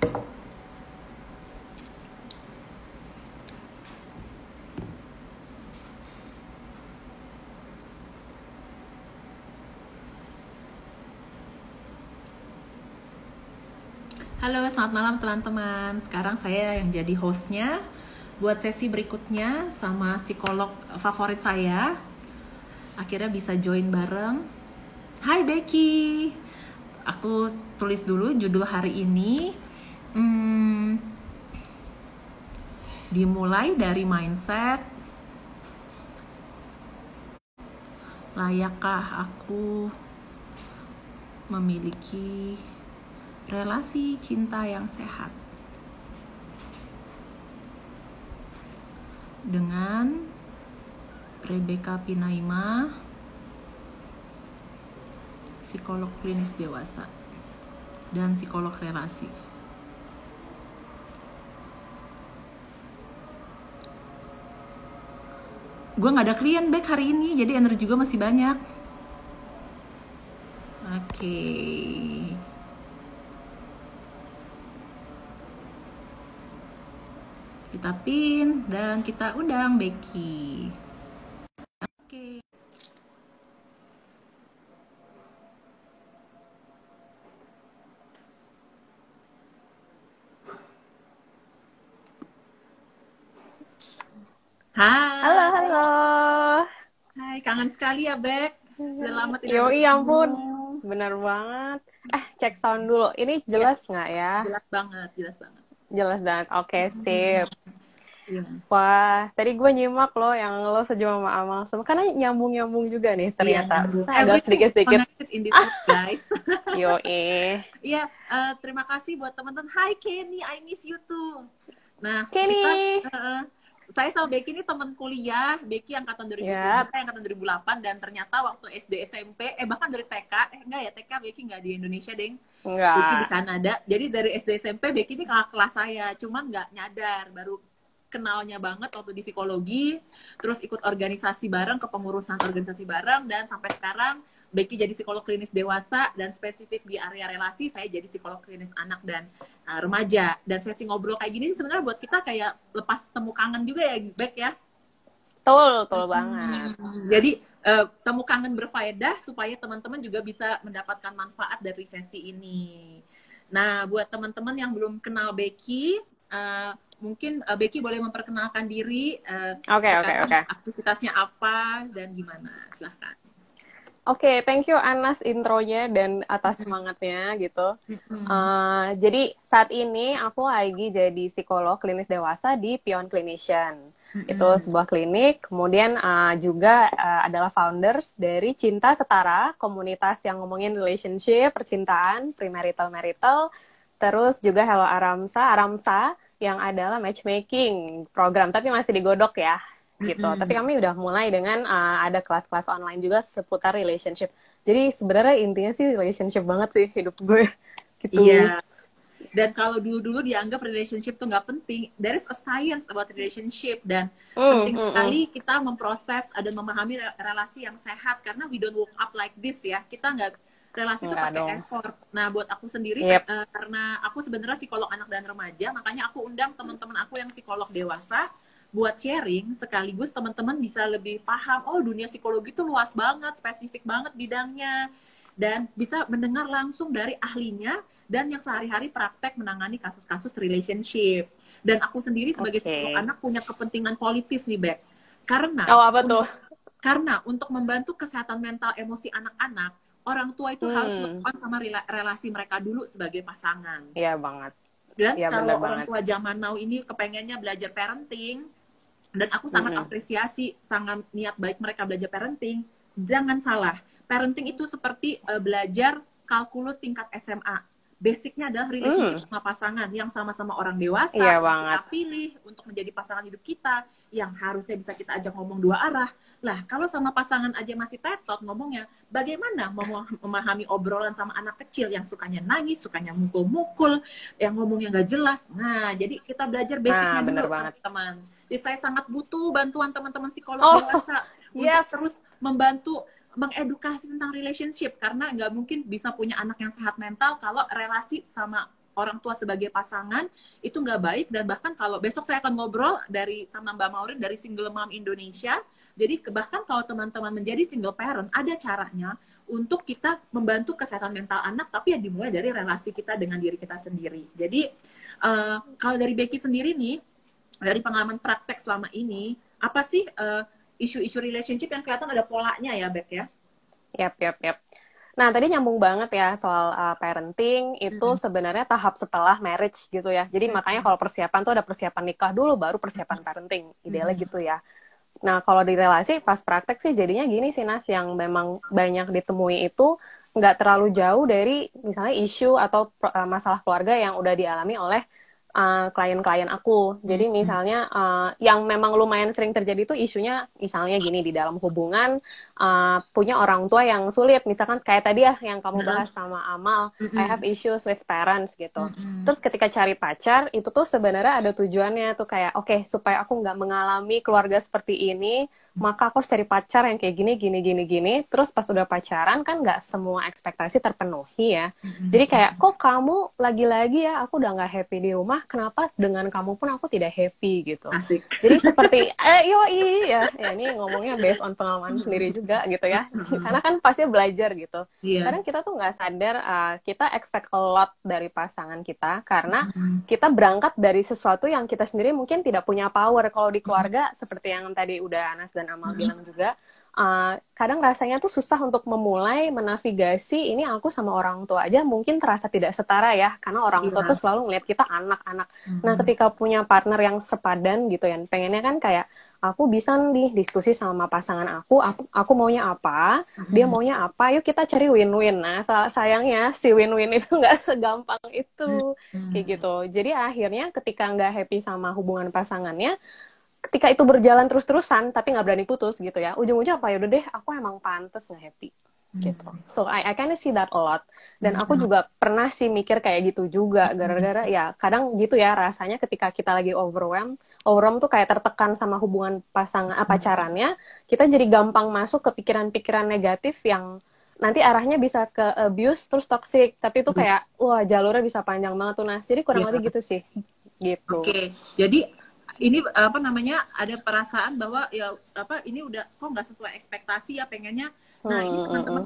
Halo, selamat malam teman-teman. Sekarang saya yang jadi hostnya buat sesi berikutnya sama psikolog favorit saya. Akhirnya bisa join bareng. Hai Becky. Aku tulis dulu judul hari ini. Dimulai dari mindset. Layakkah aku memiliki relasi cinta yang sehat dengan Rebecca Pinaima, psikolog klinis dewasa dan psikolog relasi. Gue gak ada klien back hari ini, jadi energi juga masih banyak. Oke. Kita pin dan kita undang Becky. Oke. Hai. Halo. Hai, kangen sekali ya Bek. Sudah lama tidak Yoi, bertemu. ampun. Bener banget. Cek sound dulu. Ini jelas nggak ya? Jelas banget. Jelas banget. Oke, sip. Iya. Wah, tadi gue nyimak loh yang lo sejam sama Amal semua. Karena nyambung-nyambung juga nih ternyata. Agak sedikit-sedikit. In this week, guys. Yoi. Iya, terima kasih buat teman-teman. Hai Kenny, I miss you too. Nah, Kenny. saya sama Becky ini teman kuliah. Becky angkatan 2007, saya angkatan 2008. Dan ternyata waktu SD, SMP, bahkan dari TK, enggak ya, TK Becky nggak di Indonesia, Deng. Enggak. Becky di Kanada. Jadi dari SD, SMP, Becky ini kakak kelas saya. Cuman nggak nyadar, baru kenalnya banget waktu di psikologi, terus ikut organisasi bareng, kepengurusan organisasi bareng, dan sampai sekarang Becky jadi psikolog klinis dewasa, dan spesifik di area relasi, saya jadi psikolog klinis anak dan remaja. Dan sesi ngobrol kayak gini sih sebenarnya buat kita kayak lepas temu kangen juga ya, Beck ya? Betul banget. Jadi temu kangen berfaedah supaya teman-teman juga bisa mendapatkan manfaat dari sesi ini. Nah, buat teman-teman yang belum kenal Becky, mungkin Becky boleh memperkenalkan diri. Oke. Aktivitasnya apa dan gimana? Silahkan. Oke, thank you Anas intronya dan atas semangatnya gitu. Jadi saat ini aku lagi jadi psikolog klinis dewasa di Pion Clinician. Itu sebuah klinik. Kemudian juga adalah founders dari Cinta Setara, komunitas yang ngomongin relationship, percintaan, premarital, terus juga Hello Aramsa yang adalah matchmaking program, tapi masih digodok ya. Gitu. Tapi kami udah mulai dengan ada kelas-kelas online juga seputar relationship. Jadi sebenarnya intinya sih relationship banget sih hidup gue. Gitu. Iya. Dan kalau dulu-dulu dianggap relationship tuh nggak penting, there is a science about relationship, dan penting sekali kita memproses dan memahami relasi yang sehat, karena we don't woke up like this ya. Kita nggak relasi itu pakai effort. Nah, buat aku sendiri, karena aku sebenarnya psikolog anak dan remaja, makanya aku undang teman-teman aku yang psikolog dewasa buat sharing, sekaligus teman-teman bisa lebih paham, oh dunia psikologi itu luas banget, spesifik banget bidangnya, dan bisa mendengar langsung dari ahlinya, dan yang sehari-hari praktek menangani kasus-kasus relationship. Dan aku sendiri sebagai psikolog anak punya kepentingan politis nih, Beb. Karena, apa tuh? Karena untuk membantu kesehatan mental emosi anak-anak, orang tua itu harus look on sama relasi mereka dulu sebagai pasangan. Iya banget. Dan kalau orang tua zaman now ini kepengennya belajar parenting, dan aku sangat apresiasi, sangat niat baik mereka belajar parenting, jangan salah. Parenting itu seperti belajar kalkulus tingkat SMA. Basicnya adalah relationship sama pasangan yang sama-sama orang dewasa, kita pilih untuk menjadi pasangan hidup kita, yang harusnya bisa kita ajak ngomong dua arah. Lah, kalau sama pasangan aja masih tetot ngomongnya, bagaimana memahami obrolan sama anak kecil yang sukanya nangis, sukanya mukul-mukul, yang ngomongnya nggak jelas. Nah, jadi kita belajar basicnya dulu, teman-teman. Jadi saya sangat butuh bantuan teman-teman psikolog dewasa untuk terus membantu mengedukasi tentang relationship, karena nggak mungkin bisa punya anak yang sehat mental kalau relasi sama orang tua sebagai pasangan itu nggak baik. Dan bahkan kalau besok saya akan ngobrol sama Mbak Maureen dari Single Mom Indonesia. Jadi bahkan kalau teman-teman menjadi single parent, ada caranya untuk kita membantu kesehatan mental anak, tapi ya dimulai dari relasi kita dengan diri kita sendiri. Jadi kalau dari Becky sendiri nih, dari pengalaman praktek selama ini, apa sih isu-isu relationship yang kelihatan ada polanya ya, Beck ya? Yap. Nah, tadi nyambung banget ya soal parenting itu sebenarnya tahap setelah marriage gitu ya. Jadi makanya kalau persiapan tuh ada persiapan nikah dulu, baru persiapan parenting. Idealnya gitu ya. Nah, kalau di relasi pas praktek sih jadinya gini sih, Nas, yang memang banyak ditemui itu nggak terlalu jauh dari misalnya isu atau masalah keluarga yang udah dialami oleh klien-klien aku. Jadi misalnya yang memang lumayan sering terjadi itu isunya misalnya gini, di dalam hubungan punya orang tua yang sulit. Misalkan kayak tadi ya yang kamu bahas sama Amal, I have issues with parents gitu. Terus ketika cari pacar itu tuh sebenarnya ada tujuannya tuh kayak oke, supaya aku nggak mengalami keluarga seperti ini, maka aku harus cari pacar yang kayak gini. Terus pas udah pacaran kan nggak semua ekspektasi terpenuhi ya. Jadi kayak kok kamu lagi-lagi ya aku udah nggak happy di rumah, kenapa dengan kamu pun aku tidak happy gitu. Asik. Jadi seperti ya ini ngomongnya based on pengalaman sendiri juga gitu ya. Karena kan pasti belajar gitu. Kadang kita tuh nggak sadar kita expect a lot dari pasangan kita karena kita berangkat dari sesuatu yang kita sendiri mungkin tidak punya power. Kalau di keluarga seperti yang tadi udah Anas dan Amal bilang juga, kadang rasanya tuh susah untuk memulai menavigasi ini aku sama orang tua aja mungkin terasa tidak setara ya, karena orang tua tuh selalu ngeliat kita anak-anak. Nah, ketika punya partner yang sepadan gitu ya, pengennya kan kayak aku bisa nih diskusi sama pasangan aku maunya apa, dia maunya apa, yuk kita cari win-win. Nah, sayangnya si win-win itu nggak segampang itu, kayak gitu. Jadi akhirnya ketika nggak happy sama hubungan pasangannya, ketika itu berjalan terus-terusan tapi nggak berani putus gitu ya, ujung-ujungnya apa, yaudah deh aku emang pantes nggak happy gitu. So I kind of see that a lot. Dan aku juga pernah sih mikir kayak gitu juga, gara-gara ya kadang gitu ya rasanya ketika kita lagi overwhelm tuh kayak tertekan sama hubungan pacarannya, kita jadi gampang masuk ke pikiran-pikiran negatif yang nanti arahnya bisa ke abuse terus toxic, tapi itu kayak wah jalurnya bisa panjang banget tuh. Nah, jadi kurang lebih gitu sih gitu. Oke. Jadi ini apa namanya, ada perasaan bahwa ya ini udah kok nggak sesuai ekspektasi ya pengennya. Nah, ini teman-teman,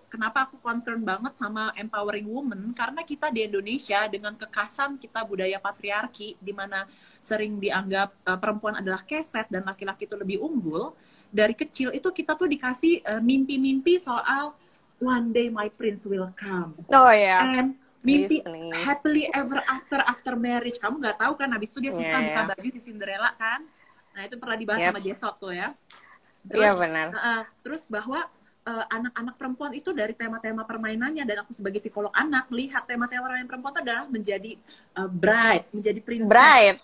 kenapa aku concern banget sama empowering women, karena kita di Indonesia dengan kekasan kita budaya patriarki di mana sering dianggap perempuan adalah keset dan laki-laki itu lebih unggul. Dari kecil itu kita tuh dikasih mimpi-mimpi soal one day my prince will come. Oh ya. And mimpi happily ever after marriage. Kamu nggak tahu kan, habis itu dia susah buka baju si Cinderella kan. Nah, itu pernah dibahas sama Jesot tuh ya. Iya benar. Terus bahwa anak-anak perempuan itu dari tema-tema permainannya, dan aku sebagai psikolog anak melihat tema-tema permainan perempuan itu adalah menjadi bride, menjadi princess.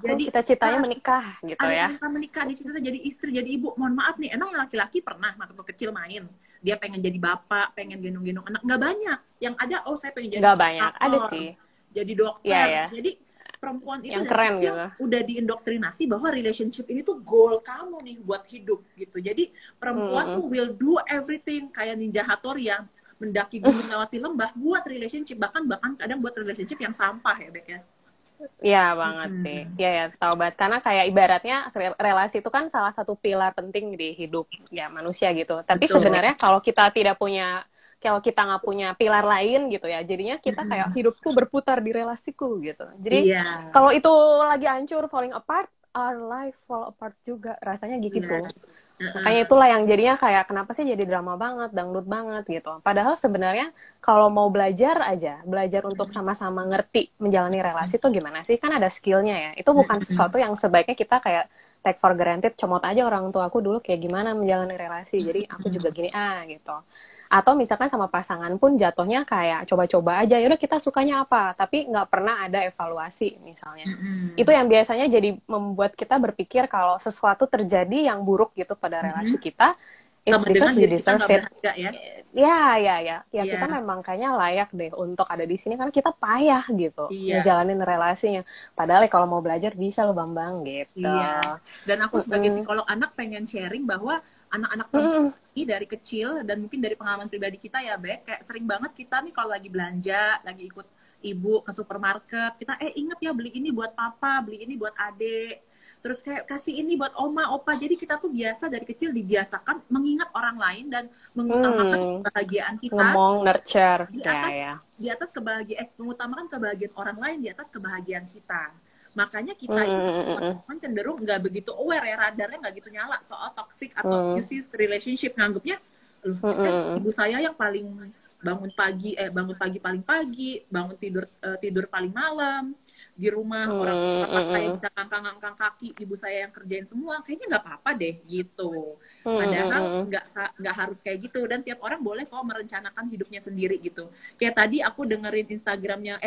Jadi cita-citanya menikah gitu ya. Cita menikah, cita-cita jadi istri, jadi ibu. Mohon maaf nih, emang laki-laki pernah waktu kecil main dia pengen jadi bapak, pengen gendong-gendong anak? Nggak banyak. Yang ada, saya pengen jadi nggak banyak, ada sih. Jadi dokter. Jadi perempuan itu yang keren gitu. Udah diindoktrinasi bahwa relationship ini tuh goal kamu nih buat hidup gitu. Jadi perempuan tuh will do everything kayak Ninja Hattori yang mendaki gunung lewati lembah buat relationship, bahkan kadang buat relationship yang sampah ya, Bek ya. Iya banget sih. Iya tahu banget, karena kayak ibaratnya relasi itu kan salah satu pilar penting di hidup ya manusia gitu. Tapi sebenarnya kalau kita nggak punya pilar lain gitu ya, jadinya kita kayak hidupku berputar di relasiku gitu. Jadi kalau itu lagi hancur, falling apart, our life fall apart juga, rasanya gitu. Makanya itulah yang jadinya kayak kenapa sih jadi drama banget, dangdut banget gitu. Padahal sebenarnya kalau mau belajar untuk sama-sama ngerti menjalani relasi itu gimana sih, kan ada skillnya ya. Itu bukan sesuatu yang sebaiknya kita kayak take for granted, comot aja orang tua aku dulu kayak gimana menjalani relasi, jadi aku juga gini gitu. Atau misalkan sama pasangan pun jatuhnya kayak coba-coba aja, yaudah kita sukanya apa, tapi nggak pernah ada evaluasi misalnya. Itu yang biasanya jadi membuat kita berpikir kalau sesuatu terjadi yang buruk gitu pada relasi kita, it's because we deserve it. Ya, kita memang kayaknya layak deh untuk ada di sini karena kita payah gitu ngejalanin relasinya. Padahal kalau mau belajar bisa loh Bambang gitu. Dan aku sebagai psikolog anak pengen sharing bahwa anak-anak perempuan ini dari kecil, dan mungkin dari pengalaman pribadi kita ya, Bek, kayak sering banget kita nih kalau lagi belanja, lagi ikut ibu ke supermarket, kita inget ya beli ini buat papa, beli ini buat adik, terus kayak kasih ini buat oma, opa. Jadi kita tuh biasa dari kecil dibiasakan mengingat orang lain dan mengutamakan kebahagiaan kita. Ngomong nurture. Di atas kebahagiaan, mengutamakan kebahagiaan orang lain di atas kebahagiaan kita. Makanya kita itu cenderung nggak begitu aware ya, radarnya nggak gitu nyala soal toxic atau abusive relationship. Nganggapnya, ibu saya yang paling bangun pagi paling pagi, bangun tidur paling malam, di rumah orang saya bisa ngangkang kaki, ibu saya yang kerjain semua, kayaknya nggak apa-apa deh gitu. Padahal nggak harus kayak gitu, dan tiap orang boleh kok merencanakan hidupnya sendiri gitu. Kayak tadi aku dengerin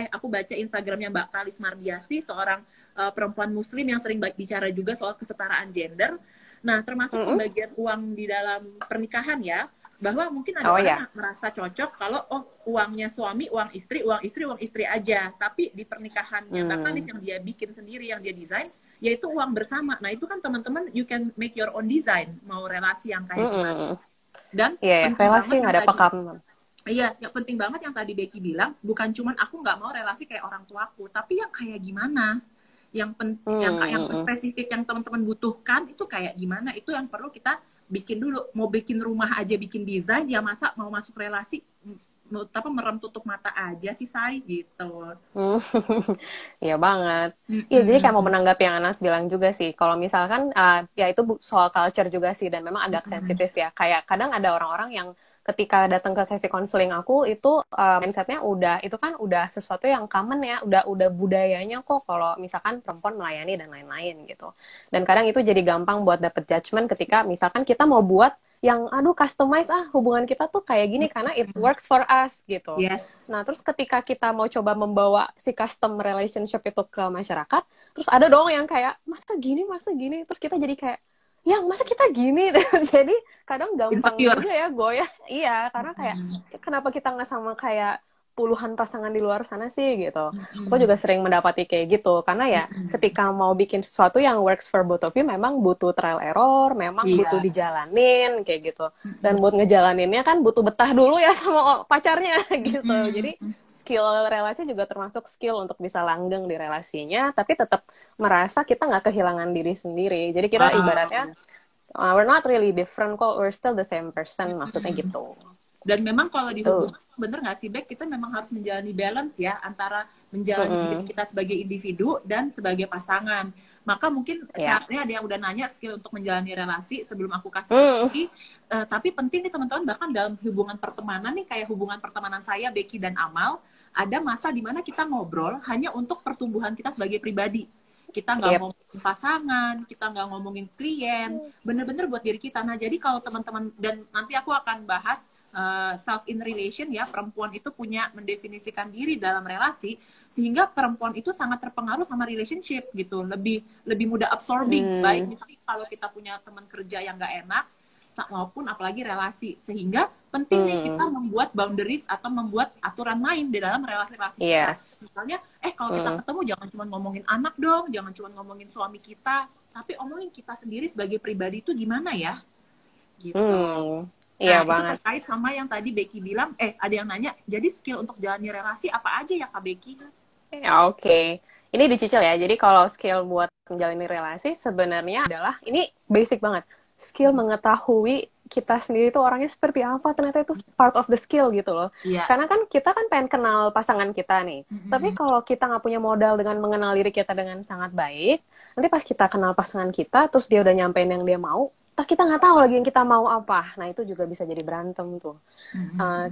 aku baca Instagramnya Mbak Kalis Mardiasi, seorang perempuan muslim yang sering bicara juga soal kesetaraan gender. Nah, termasuk pembagian uang di dalam pernikahan ya, bahwa mungkin ada orang yang merasa cocok kalau uangnya suami, uang istri aja, tapi di pernikahannya Mbak Kalis yang dia bikin sendiri, yang dia desain, yaitu uang bersama. Nah, itu kan teman-teman, you can make your own design, mau relasi yang kayak gimana. Dan relasi nggak ada pekam. Iya, yang penting banget yang tadi Becky bilang, bukan cuman aku nggak mau relasi kayak orang tuaku, tapi yang kayak gimana, yang spesifik yang teman-teman butuhkan itu kayak gimana, itu yang perlu kita bikin dulu. Mau bikin rumah aja, bikin desain, ya masa mau masuk relasi merem tutup mata aja sih, Say, gitu. Iya banget. Iya, jadi kayak mau menanggapi yang Anas bilang juga sih, kalau misalkan ya itu soal culture juga sih, dan memang agak sensitif ya. Kayak kadang ada orang-orang yang ketika datang ke sesi konseling aku itu mindsetnya itu kan udah sesuatu yang common ya, udah budayanya kok kalau misalkan perempuan melayani dan lain-lain gitu. Dan kadang itu jadi gampang buat dapet judgement ketika misalkan kita mau buat yang customize hubungan kita tuh kayak gini karena it works for us gitu. Yes. Nah, terus ketika kita mau coba membawa si custom relationship itu ke masyarakat, terus ada dong yang kayak masa gini, terus kita jadi kayak yang masa kita gini. Jadi kadang gampang juga ya goyah. Iya, karena kayak kenapa kita nggak sama kayak puluhan pasangan di luar sana sih gitu. Aku juga sering mendapati kayak gitu, karena ya ketika mau bikin sesuatu yang works for both of you memang butuh trial error, memang butuh dijalanin kayak gitu. Dan buat ngejalaninnya kan butuh betah dulu ya sama pacarnya gitu. Jadi skill relasi juga termasuk skill untuk bisa langgeng di relasinya, tapi tetap merasa kita nggak kehilangan diri sendiri. Jadi kita ibaratnya we're not really different kok, we're still the same person, maksudnya gitu. Dan memang kalau di hubungan, bener nggak sih, Bek, kita memang harus menjalani balance ya, antara menjalani hidup kita sebagai individu dan sebagai pasangan. Maka mungkin caranya ada yang udah nanya skill untuk menjalani relasi sebelum aku kasih lagi. Tapi penting nih teman-teman, bahkan dalam hubungan pertemanan nih, kayak hubungan pertemanan saya, Becky dan Amal, ada masa dimana kita ngobrol hanya untuk pertumbuhan kita sebagai pribadi. Kita nggak ngomongin pasangan, kita nggak ngomongin klien, bener-bener buat diri kita. Nah, jadi kalau teman-teman, dan nanti aku akan bahas self in relation ya, perempuan itu punya mendefinisikan diri dalam relasi, sehingga perempuan itu sangat terpengaruh sama relationship gitu, lebih mudah absorbing, baik misalnya kalau kita punya teman kerja yang nggak enak, maupun apalagi relasi, sehingga penting nih kita membuat boundaries atau membuat aturan main di dalam relasi-relasi kita. Misalnya, kalau kita ketemu jangan cuma ngomongin anak dong, jangan cuma ngomongin suami kita, tapi omongin kita sendiri sebagai pribadi itu gimana ya, gitu. Nah, itu banget. Terkait sama yang tadi Becky bilang, ada yang nanya, jadi skill untuk jalani relasi apa aja ya Kak Becky? Oke. Ini dicicil ya, jadi kalau skill buat menjalani relasi sebenarnya adalah, ini basic banget, skill mengetahui kita sendiri tuh orangnya seperti apa, ternyata itu part of the skill gitu loh. Karena kan kita kan pengen kenal pasangan kita nih, tapi kalau kita nggak punya modal dengan mengenal diri kita dengan sangat baik, nanti pas kita kenal pasangan kita, terus dia udah nyampein yang dia mau, kita nggak tahu lagi yang kita mau apa. Nah, itu juga bisa jadi berantem tuh.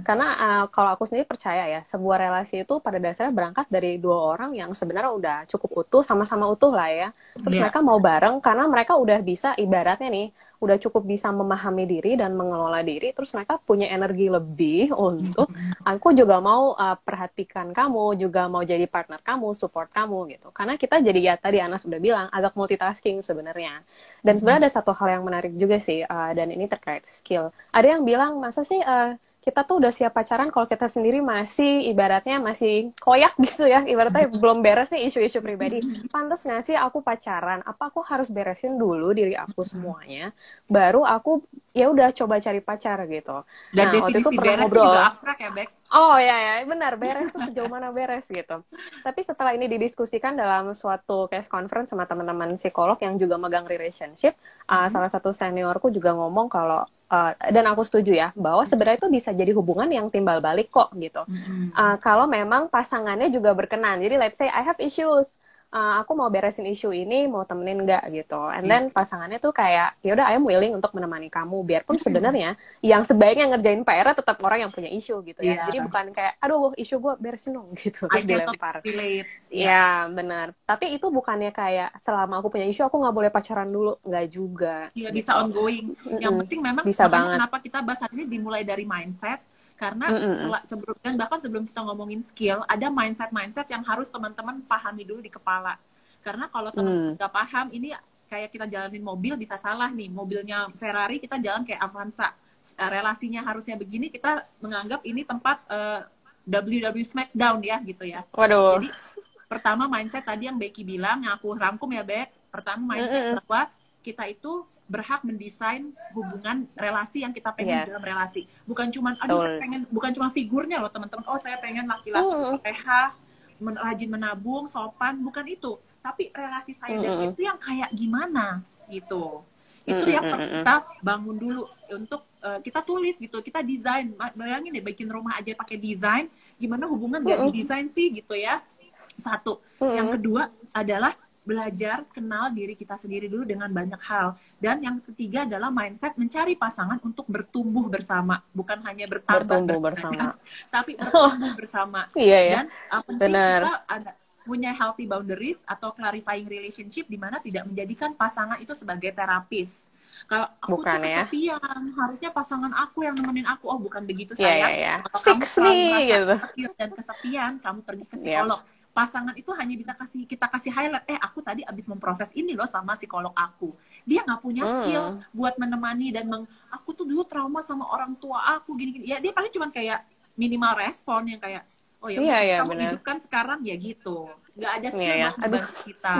Karena kalau aku sendiri percaya ya, sebuah relasi itu pada dasarnya berangkat dari dua orang yang sebenarnya udah cukup utuh, sama-sama utuh lah ya. Terus mereka mau bareng karena mereka udah bisa, ibaratnya nih, udah cukup bisa memahami diri dan mengelola diri, terus mereka punya energi lebih untuk aku juga mau perhatikan kamu, juga mau jadi partner kamu, support kamu gitu. Karena kita jadi ya tadi Anas udah bilang agak multitasking sebenarnya. Dan sebenarnya ada satu hal yang menarik juga sih, dan ini terkait skill. Ada yang bilang masa sih kita tuh udah siap pacaran kalau kita sendiri masih ibaratnya masih koyak gitu ya, ibaratnya belum beres nih isu-isu pribadi. Pantes nggak sih aku pacaran? Apa aku harus beresin dulu diri aku semuanya, baru aku ya udah coba cari pacar gitu. Dan Nah, waktu itu definisi pernah beres ngobrol. juga abstrak ya, Bek. Oh ya, benar, beres tuh sejauh mana beres gitu. Tapi setelah ini didiskusikan dalam suatu case conference sama teman-teman psikolog yang juga megang relationship, salah satu seniorku juga ngomong kalau dan aku setuju ya, bahwa sebenarnya itu bisa jadi hubungan yang timbal balik kok gitu. Kalau memang pasangannya juga berkenan. Jadi let's say I have issues, aku mau beresin isu ini, mau temenin nggak gitu. And then pasangannya tuh kayak, ya udah, I'm willing untuk menemani kamu. Biarpun sebenarnya yang sebaiknya ngerjain PR tetap orang yang punya isu gitu ya. Jadi bukan kayak, aduh isu gue beresin dong gitu, terus dilempar. Iya, benar. Tapi itu bukannya kayak selama aku punya isu aku nggak boleh pacaran dulu, nggak juga. Iya, gitu. Bisa ongoing. Yang penting memang bisa banget. Kenapa kita bahas hari ini dimulai dari mindset. Karena sebelum kita ngomongin skill, ada mindset yang harus teman-teman pahami dulu di kepala. Karena kalau teman-teman nggak paham, ini kayak kita jalanin mobil bisa salah nih. Mobilnya Ferrari, kita jalan kayak Avanza. Relasinya harusnya begini, kita menganggap ini tempat WWE Smackdown ya gitu ya. Waduh. Jadi pertama mindset tadi yang Becky bilang, yang aku rangkum ya Bek. Pertama mindset bahwa kita itu berhak mendesain hubungan relasi yang kita pengen dalam relasi. Bukan cuma bukan cuma figurnya loh teman-teman. Oh, saya pengen laki-laki PH, rajin menabung, sopan, bukan itu. Tapi relasi saya dan itu yang kayak gimana gitu. Itu yang kita bangun dulu untuk kita tulis gitu, kita desain. Bayangin deh bikin rumah aja pakai desain, gimana hubungan gak didesain sih gitu ya. Satu. Yang kedua adalah belajar kenal diri kita sendiri dulu dengan banyak hal. Dan yang ketiga adalah mindset mencari pasangan untuk bertumbuh bersama. Bukan hanya bertambah bersama, tapi bertumbuh bersama. Dan penting kita punya healthy boundaries atau clarifying relationship di mana tidak menjadikan pasangan itu sebagai terapis. Kalau aku tuh kesepian, harusnya pasangan aku yang nemenin aku. Oh, bukan begitu sayang. Kalau kamu selalu merasa dan kesepian, kamu pergi ke psikolog. Pasangan itu hanya bisa kita kasih highlight, aku tadi abis memproses ini loh sama psikolog aku. Dia nggak punya skill buat menemani dan aku tuh dulu trauma sama orang tua aku gini-gini. Ya dia paling cuma kayak minimal respon yang kayak, oh ya kamu hidup kan sekarang ya gitu. Nggak ada skill buat membantu kita.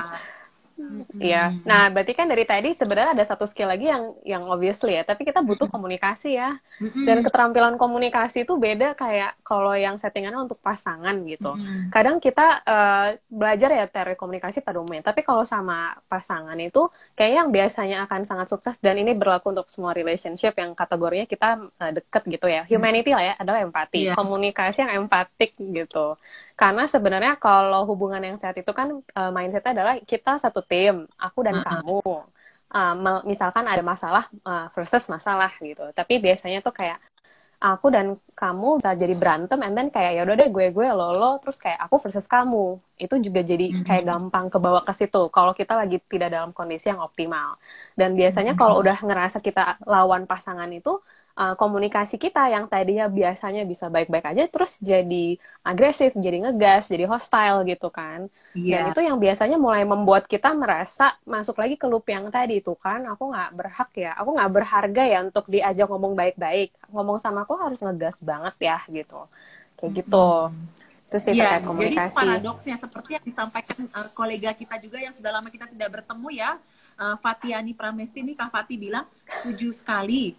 Iya. Nah, berarti kan dari tadi sebenarnya ada satu skill lagi yang obviously ya, tapi kita butuh komunikasi ya. Dan keterampilan komunikasi itu beda kayak kalau yang settingannya untuk pasangan gitu. Kadang kita belajar ya teori komunikasi pada umumnya, tapi kalau sama pasangan itu kayaknya yang biasanya akan sangat sukses, dan ini berlaku untuk semua relationship yang kategorinya kita deket gitu ya. Humanity lah ya, adalah empati. Komunikasi yang empatik gitu. Karena sebenarnya kalau hubungan yang sehat itu kan mindsetnya adalah kita satu tim, aku dan kamu. Misalkan ada masalah versus masalah gitu. Tapi biasanya tuh kayak aku dan kamu bisa jadi berantem, and then kayak ya udah deh gue lo, terus kayak aku versus kamu. Itu juga jadi kayak gampang kebawa ke situ kalau kita lagi tidak dalam kondisi yang optimal. Dan biasanya kalau udah ngerasa kita lawan pasangan itu, komunikasi kita yang tadinya biasanya bisa baik-baik aja terus jadi agresif, jadi ngegas, jadi hostile gitu kan. Dan itu yang biasanya mulai membuat kita merasa masuk lagi ke loop yang tadi itu kan, aku nggak berhak ya, aku nggak berharga ya untuk diajak ngomong baik-baik, ngomong sama aku harus ngegas banget ya gitu, kayak gitu. Itu sih terkait komunikasi. Jadi paradoksnya seperti yang disampaikan kolega kita juga yang sudah lama kita tidak bertemu ya, Fatiani Pramesti ini, Kak Fati bilang setuju sekali.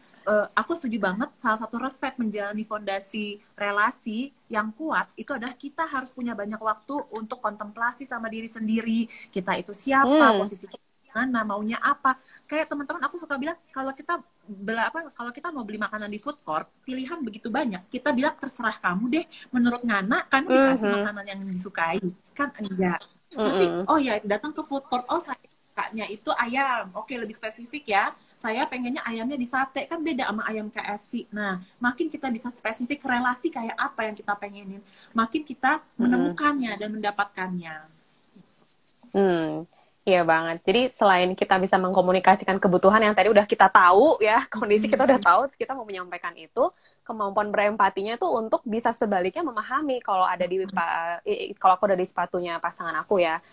Aku setuju banget, salah satu resep menjalani fondasi relasi yang kuat itu adalah kita harus punya banyak waktu untuk kontemplasi sama diri sendiri. Kita itu siapa, posisi kita mana, maunya apa. Kayak teman-teman aku suka bilang, kalau kita mau beli makanan di food court, pilihan begitu banyak. Kita bilang terserah kamu deh, menurut Ngana kan dikasih makanan yang disukai. Kan enggak. Tapi oh ya datang ke food court, oh saya sukanya itu ayam. Oke, lebih spesifik ya. Saya pengennya ayamnya di sate, kan beda sama ayam KFC. Nah, makin kita bisa spesifik relasi kayak apa yang kita pengenin, makin kita menemukannya dan mendapatkannya. Iya banget. Jadi selain kita bisa mengkomunikasikan kebutuhan yang tadi udah kita tahu ya, kondisi kita udah tahu, kita mau menyampaikan itu, kemampuan berempatinya tuh untuk bisa sebaliknya memahami kalau kalau aku ada di sepatunya pasangan aku ya,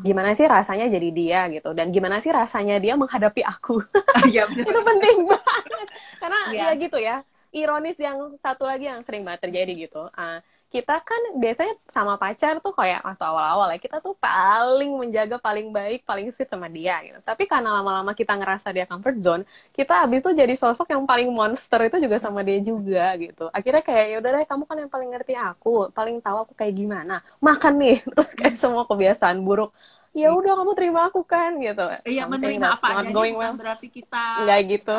gimana sih rasanya jadi dia gitu, dan gimana sih rasanya dia menghadapi aku. Itu penting banget. Karena ya gitu ya. ironis yang satu lagi yang sering banget terjadi gitu. Kita kan biasanya sama pacar tuh kayak masa awal-awal ya, kita tuh paling menjaga, paling baik, paling sweet sama dia gitu. Tapi karena lama-lama kita ngerasa dia comfort zone, kita abis itu jadi sosok yang paling monster itu juga sama dia juga gitu. Akhirnya kayak ya udah deh, kamu kan yang paling ngerti aku, paling tahu aku kayak gimana. Makan nih, terus kayak semua kebiasaan buruk. Ya udah kamu terima aku kan gitu. Iya, Something menerima that's apa not adanya going bukan well. berarti kita Nggak gitu.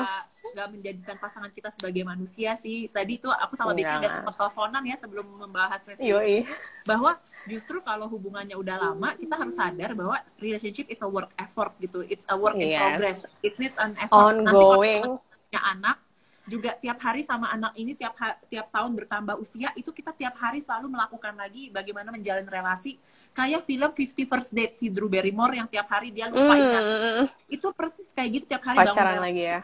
nggak menjadikan pasangan kita sebagai manusia sih. Tadi tuh aku sama Becky Enggak. udah sempat teleponan ya sebelum membahas sesi Yoi. bahwa justru kalau hubungannya udah lama, kita harus sadar bahwa relationship is a work effort gitu. It's a work in progress. It needs an effort. Ongoing. Nanti kalau punya anak juga tiap hari sama anak ini tiap tahun bertambah usia, itu kita tiap hari selalu melakukan lagi bagaimana menjalin relasi. Kayak film 50 First Date si Drew Barrymore yang tiap hari dia lupa ingat. Itu persis kayak gitu tiap hari pacaran lagi ya.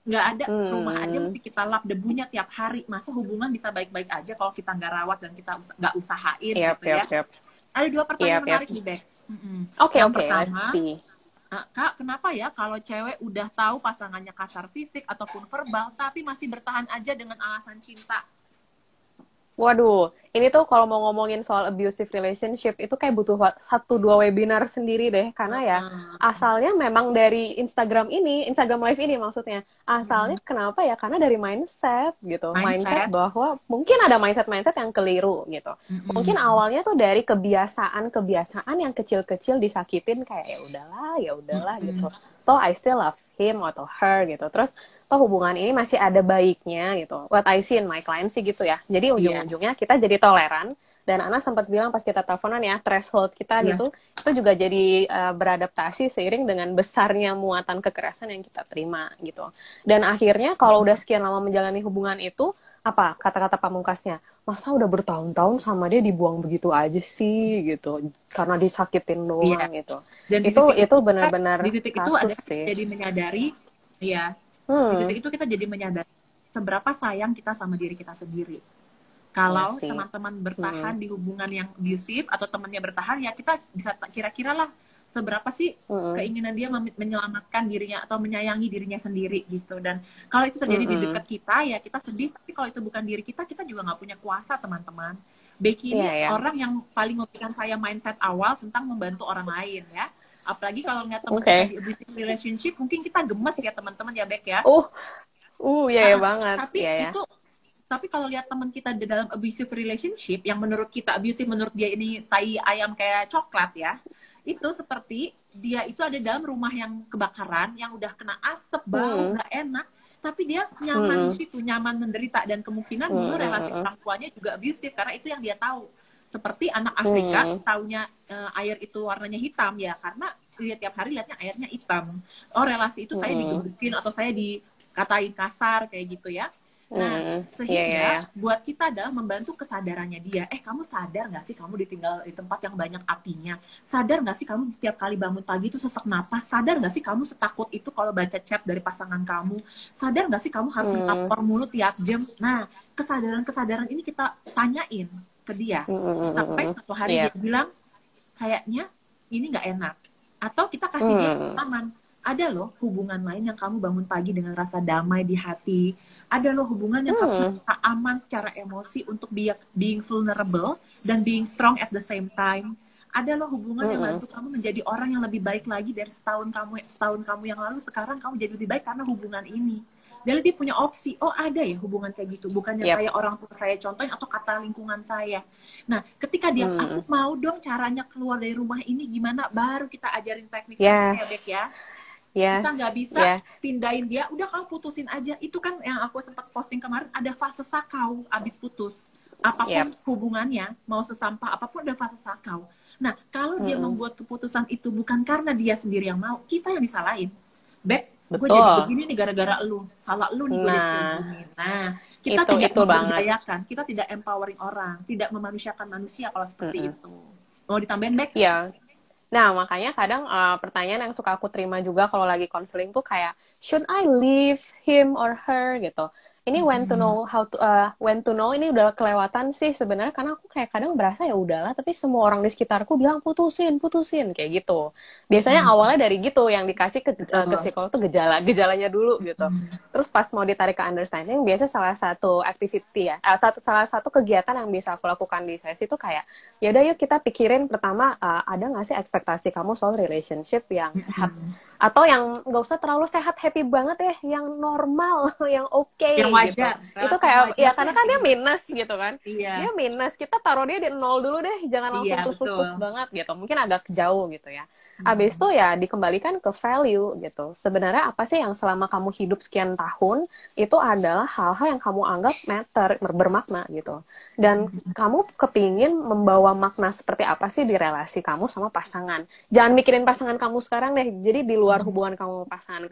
Nggak ada rumah aja mesti kita lap debunya tiap hari. Masa hubungan bisa baik-baik aja kalau kita nggak rawat dan kita nggak usahain gitu ya. Ada 2 pertanyaan menarik nih Beh. Oke, pertama, Kak, kenapa ya kalau cewek udah tahu pasangannya kasar fisik ataupun verbal tapi masih bertahan aja dengan alasan cinta? Waduh, ini tuh kalau mau ngomongin soal abusive relationship itu kayak butuh 1-2 webinar sendiri deh, karena ya asalnya memang dari Instagram Live ini maksudnya. Asalnya kenapa ya? Karena dari mindset gitu. Mindset bahwa mungkin ada mindset yang keliru gitu. Mungkin awalnya tuh dari kebiasaan yang kecil-kecil disakitin kayak ya udahlah gitu. So I still love him atau her gitu. Terus hubungan ini masih ada baiknya gitu. What I see in my client sih gitu ya. Jadi ujung-ujungnya kita jadi toleran. Dan Ana sempat bilang pas kita teleponan ya, threshold kita gitu, itu juga jadi beradaptasi seiring dengan besarnya muatan kekerasan yang kita terima gitu. Dan akhirnya kalau udah sekian lama menjalani hubungan itu, apa kata-kata pamungkasnya? Masa udah bertahun-tahun sama dia dibuang begitu aja sih gitu. Karena disakitin doang gitu. Dan itu benar-benar di titik itu ada jadi menyadari di titik itu kita jadi menyadari seberapa sayang kita sama diri kita sendiri. Kalau teman-teman bertahan di hubungan yang abusive atau temannya bertahan, ya kita bisa kira-kira lah seberapa sih keinginan dia menyelamatkan dirinya atau menyayangi dirinya sendiri gitu. Dan kalau itu terjadi di dekat kita, ya kita sedih. Tapi kalau itu bukan diri kita, kita juga nggak punya kuasa, teman-teman. Becky ini orang yang paling memberikan saya mindset awal tentang membantu orang lain ya. Apalagi kalau ngeliat teman kita di abusive relationship, mungkin kita gemes ya teman-teman ya Bek ya. Ya banget. Tapi kalau lihat teman kita di dalam abusive relationship, yang menurut kita abusive, menurut dia ini tai ayam kayak coklat ya, itu seperti dia itu ada dalam rumah yang kebakaran, yang udah kena asap, bau, nggak enak, tapi dia nyaman di situ, nyaman menderita, dan kemungkinan dulu relasi orang tuanya juga abusive, karena itu yang dia tahu. Seperti anak Afrika, taunya air itu warnanya hitam ya, karena dia tiap hari lihatnya airnya hitam. Oh, relasi itu saya digebukin atau saya dikatain kasar kayak gitu ya. Nah, sehingga buat kita adalah membantu kesadarannya dia. Kamu sadar nggak sih kamu ditinggal di tempat yang banyak apinya? Sadar nggak sih kamu tiap kali bangun pagi itu sesak napas? Sadar nggak sih kamu setakut itu kalau baca chat dari pasangan kamu? Sadar nggak sih kamu harus melapor mulut tiap jam? Nah, kesadaran ini kita tanyain ke dia. Sampai satu hari dia bilang, kayaknya ini nggak enak. Atau kita kasih dia pengalaman. Ada loh hubungan lain yang kamu bangun pagi dengan rasa damai di hati. Ada loh hubungan yang kamu rasa aman secara emosi untuk being vulnerable dan being strong at the same time. Ada loh hubungan yang bantu kamu menjadi orang yang lebih baik lagi dari setahun kamu yang lalu. Sekarang kamu jadi lebih baik karena hubungan ini. Jadi dia punya opsi, ada ya hubungan kayak gitu. Bukannya kayak orang tua saya contohin atau kata lingkungan saya. Nah, ketika dia, aku mau dong caranya keluar dari rumah ini gimana, baru kita ajarin teknik-tekniknya ya Bek ya. Kita nggak bisa pindahin dia, udah kamu putusin aja. Itu kan yang aku sempat posting kemarin, ada fase sakau abis putus. Apapun hubungannya, mau sesampah apapun ada fase sakau. Nah, kalau dia membuat keputusan itu bukan karena dia sendiri yang mau, kita yang disalahin. Bek, gue jadi begini nih gara-gara lu. Salah lu nih gue jadi begini. Nah, kita tidak memberdayakan, kita tidak empowering orang, tidak memanusiakan manusia kalau seperti itu. Mau ditambahin, Bek? Iya. Nah, makanya kadang pertanyaan yang suka aku terima juga kalau lagi konseling tuh kayak, should I leave him or her gitu? Ini when to know when to know ini udah kelewatan sih sebenarnya, karena aku kayak kadang berasa ya udahlah, tapi semua orang di sekitarku bilang putusin kayak gitu. Biasanya awalnya dari gitu yang dikasih ke psikolog tuh gejalanya dulu gitu. Terus pas mau ditarik ke understanding, biasa salah satu activity ya, salah satu kegiatan yang bisa aku lakukan di sesi itu kayak, ya udah yuk kita pikirin pertama, ada nggak sih ekspektasi kamu soal relationship yang sehat, atau yang nggak usah terlalu sehat happy banget ya, yang normal, yang oke, yang wajar gitu. Itu kayak wajar, ya karena kan dia minus gitu kan. Iya. Dia minus, kita taruh dia di 0 dulu deh, jangan langsung plus banget gitu. Mungkin agak jauh gitu ya. Abis itu ya dikembalikan ke value gitu. Sebenarnya apa sih yang selama kamu hidup sekian tahun itu adalah hal-hal yang kamu anggap matter, bermakna gitu. Dan kamu kepingin membawa makna seperti apa sih di relasi kamu sama pasangan. Jangan mikirin pasangan kamu sekarang deh. Jadi di luar hubungan kamu sama pasangan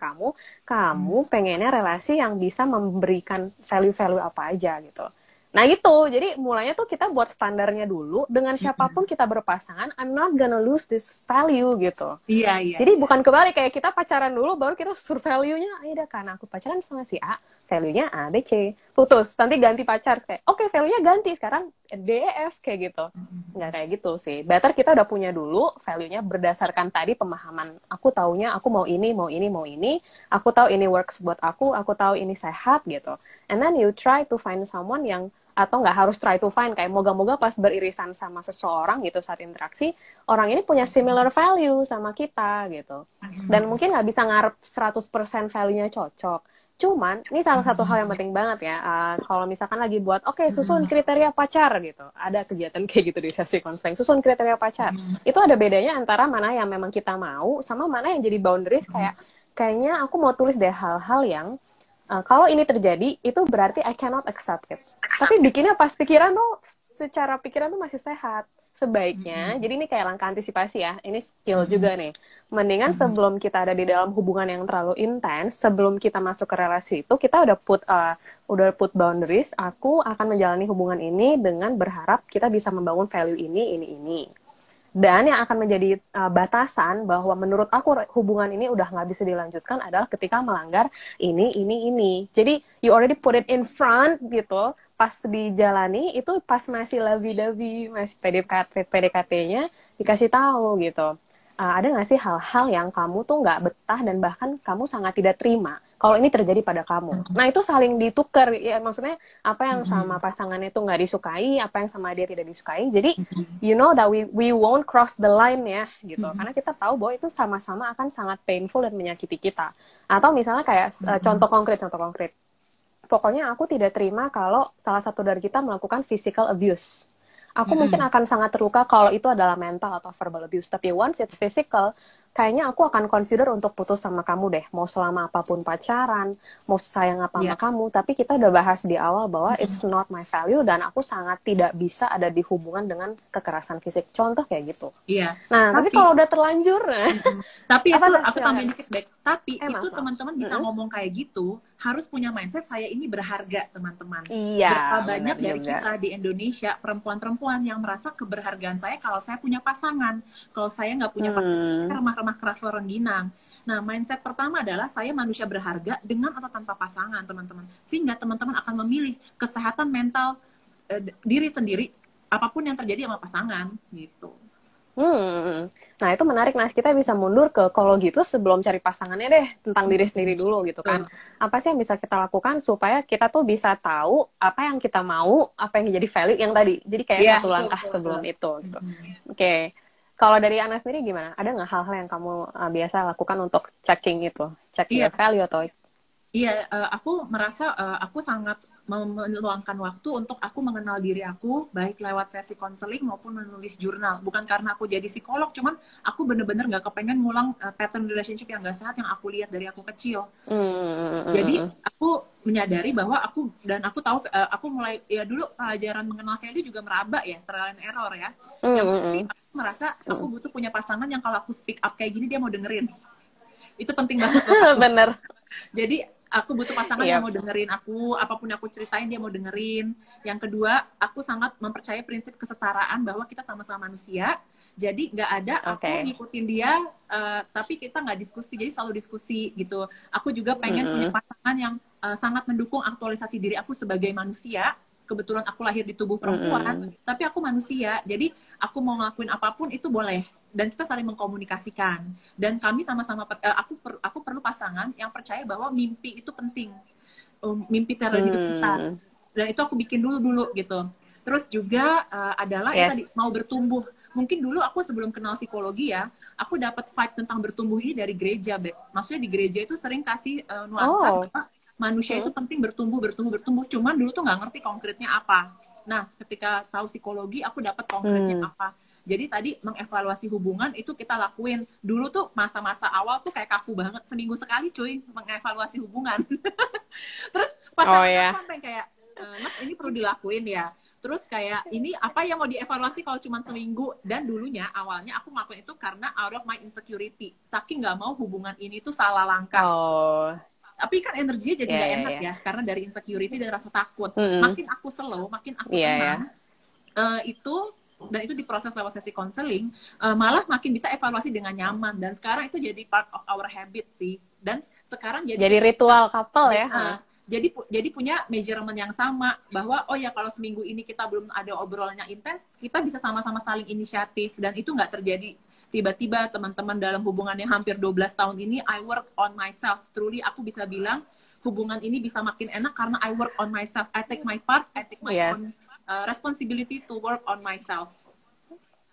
kamu pengennya relasi yang bisa memberikan value-value apa aja gitu. Nah gitu, jadi mulanya tuh kita buat standarnya dulu, dengan siapapun kita berpasangan, I'm not gonna lose this value gitu. Iya. Jadi bukan kebalik, kayak kita pacaran dulu, baru kita sur value-nya, ayo dah karena aku pacaran sama si A, value-nya A, B, C, putus, nanti ganti pacar, kayak oke, value-nya ganti, sekarang D, E, F, kayak gitu. Nggak kayak gitu sih, better kita udah punya dulu, value-nya berdasarkan tadi pemahaman, aku taunya aku mau ini, aku tahu ini works buat aku tahu ini sehat gitu. And then you try to find someone yang, atau nggak harus try to find, kayak moga-moga pas beririsan sama seseorang gitu saat interaksi, orang ini punya similar value sama kita gitu. Dan mungkin nggak bisa ngarep 100% value-nya cocok. Cuman, ini salah satu hal yang penting banget ya, kalau misalkan lagi buat, oke, susun kriteria pacar gitu. Ada kegiatan kayak gitu di sesi konseling, susun kriteria pacar. Itu ada bedanya antara mana yang memang kita mau, sama mana yang jadi boundaries, kayaknya aku mau tulis deh hal-hal yang, kalau ini terjadi, itu berarti I cannot accept it. Tapi bikinnya pas pikiran tuh, secara pikiran tuh masih sehat. Sebaiknya, jadi ini kayak langkah antisipasi ya, ini skill juga nih. Mendingan sebelum kita ada di dalam hubungan yang terlalu intens, sebelum kita masuk ke relasi itu, kita udah put boundaries, aku akan menjalani hubungan ini dengan berharap kita bisa membangun value ini. Dan yang akan menjadi batasan bahwa menurut aku hubungan ini udah nggak bisa dilanjutkan adalah ketika melanggar ini. Jadi you already put it in front gitu. Pas dijalani itu pas masih lovey-dovey, masih PDKT-nya dikasih tahu gitu. Ada nggak sih hal-hal yang kamu tuh nggak betah dan bahkan kamu sangat tidak terima kalau ini terjadi pada kamu. Nah itu saling ditukar ya, maksudnya apa yang sama pasangannya tuh nggak disukai, apa yang sama dia tidak disukai. Jadi you know that we won't cross the line ya gitu, karena kita tahu bahwa itu sama-sama akan sangat painful dan menyakiti kita. Atau misalnya kayak contoh konkret. Pokoknya aku tidak terima kalau salah satu dari kita melakukan physical abuse. Aku mungkin akan sangat terluka kalau itu adalah mental atau verbal abuse. Tapi once it's physical, kayaknya aku akan consider untuk putus sama kamu deh. Mau selama apapun pacaran, mau sayang apa sama kamu. Tapi kita udah bahas di awal bahwa it's not my value dan aku sangat tidak bisa ada di hubungan dengan kekerasan fisik. Contoh kayak gitu. Iya. Nah, tapi kalau udah terlanjur, tapi itu aku tambahin dikit, Bek. Tapi itu teman-teman bisa ngomong kayak gitu, harus punya mindset saya ini berharga, teman-teman. Iya. Berapa banyak dari kita di Indonesia perempuan-perempuan yang merasa keberhargaan saya kalau saya punya pasangan, kalau saya nggak punya pasangan, remah-remah keras rengginang. Nah, mindset pertama adalah saya manusia berharga dengan atau tanpa pasangan, teman-teman. Sehingga teman-teman akan memilih kesehatan mental diri sendiri apapun yang terjadi sama pasangan gitu. Nah itu menarik, Nas, kita bisa mundur ke kalau gitu sebelum cari pasangannya deh, tentang diri sendiri dulu gitu kan. Apa sih yang bisa kita lakukan supaya kita tuh bisa tahu apa yang kita mau, apa yang jadi value yang tadi. Jadi kayak satu langkah sebelum itu gitu. Oke. Kalau dari Ana sendiri gimana? Ada nggak hal-hal yang kamu biasa lakukan untuk checking itu? Checking value atau? Iya, aku merasa aku sangat meluangkan waktu untuk aku mengenal diri aku, baik lewat sesi konseling maupun menulis jurnal. Bukan karena aku jadi psikolog, cuman aku bener-bener gak kepengen ngulang pattern relationship yang gak sehat yang aku lihat dari aku kecil. Jadi aku menyadari bahwa aku tahu, aku mulai, ya dulu pelajaran mengenal value juga meraba ya, trial and error ya. Yang pasti aku merasa aku butuh punya pasangan yang kalau aku speak up kayak gini, dia mau dengerin. Itu penting banget. Bener. Jadi aku butuh pasangan yang mau dengerin aku, apapun yang aku ceritain dia mau dengerin. Yang kedua, aku sangat mempercayai prinsip kesetaraan bahwa kita sama-sama manusia. Jadi nggak ada aku ngikutin dia, tapi kita nggak diskusi. Jadi selalu diskusi gitu. Aku juga pengen punya pasangan yang sangat mendukung aktualisasi diri aku sebagai manusia. Kebetulan aku lahir di tubuh perempuan, tapi aku manusia. Jadi aku mau ngelakuin apapun itu boleh. Dan kita saling mengkomunikasikan. Dan kami sama-sama, aku perlu pasangan yang percaya bahwa mimpi itu penting. Mimpi terhadap hidup kita. Dan itu aku bikin dulu gitu. Terus juga adalah tadi mau bertumbuh. Mungkin dulu aku sebelum kenal psikologi ya, aku dapat vibe tentang bertumbuh ini dari gereja, Bek. Maksudnya di gereja itu sering kasih nuansa bahwa manusia itu penting bertumbuh. Cuman dulu tuh nggak ngerti konkretnya apa. Nah, ketika tahu psikologi, aku dapat konkretnya apa. Jadi tadi mengevaluasi hubungan itu kita lakuin. Dulu tuh masa-masa awal tuh kayak kaku banget. Seminggu sekali cuy, mengevaluasi hubungan. Terus pasangan sampai kayak, Mas ini perlu dilakuin ya. Terus kayak ini apa yang mau dievaluasi kalau cuma seminggu. Dan dulunya awalnya aku ngelakuin itu karena out of my insecurity. Saking nggak mau hubungan ini tuh salah langkah. Tapi kan energinya jadi nggak enak ya. Karena dari insecurity dan rasa takut. Makin aku slow, makin aku tenang. Dan itu diproses lewat sesi konseling, malah makin bisa evaluasi dengan nyaman. Dan sekarang itu jadi part of our habit sih. Dan sekarang jadi ritual couple ya. Jadi punya measurement yang sama bahwa oh ya kalau seminggu ini kita belum ada obrolan yang intens, kita bisa sama-sama saling inisiatif. Dan itu nggak terjadi tiba-tiba teman-teman dalam hubungan yang hampir 12 tahun ini. I work on myself. Truly aku bisa bilang hubungan ini bisa makin enak karena I work on myself. I take my part, I take my own responsibility to work on myself.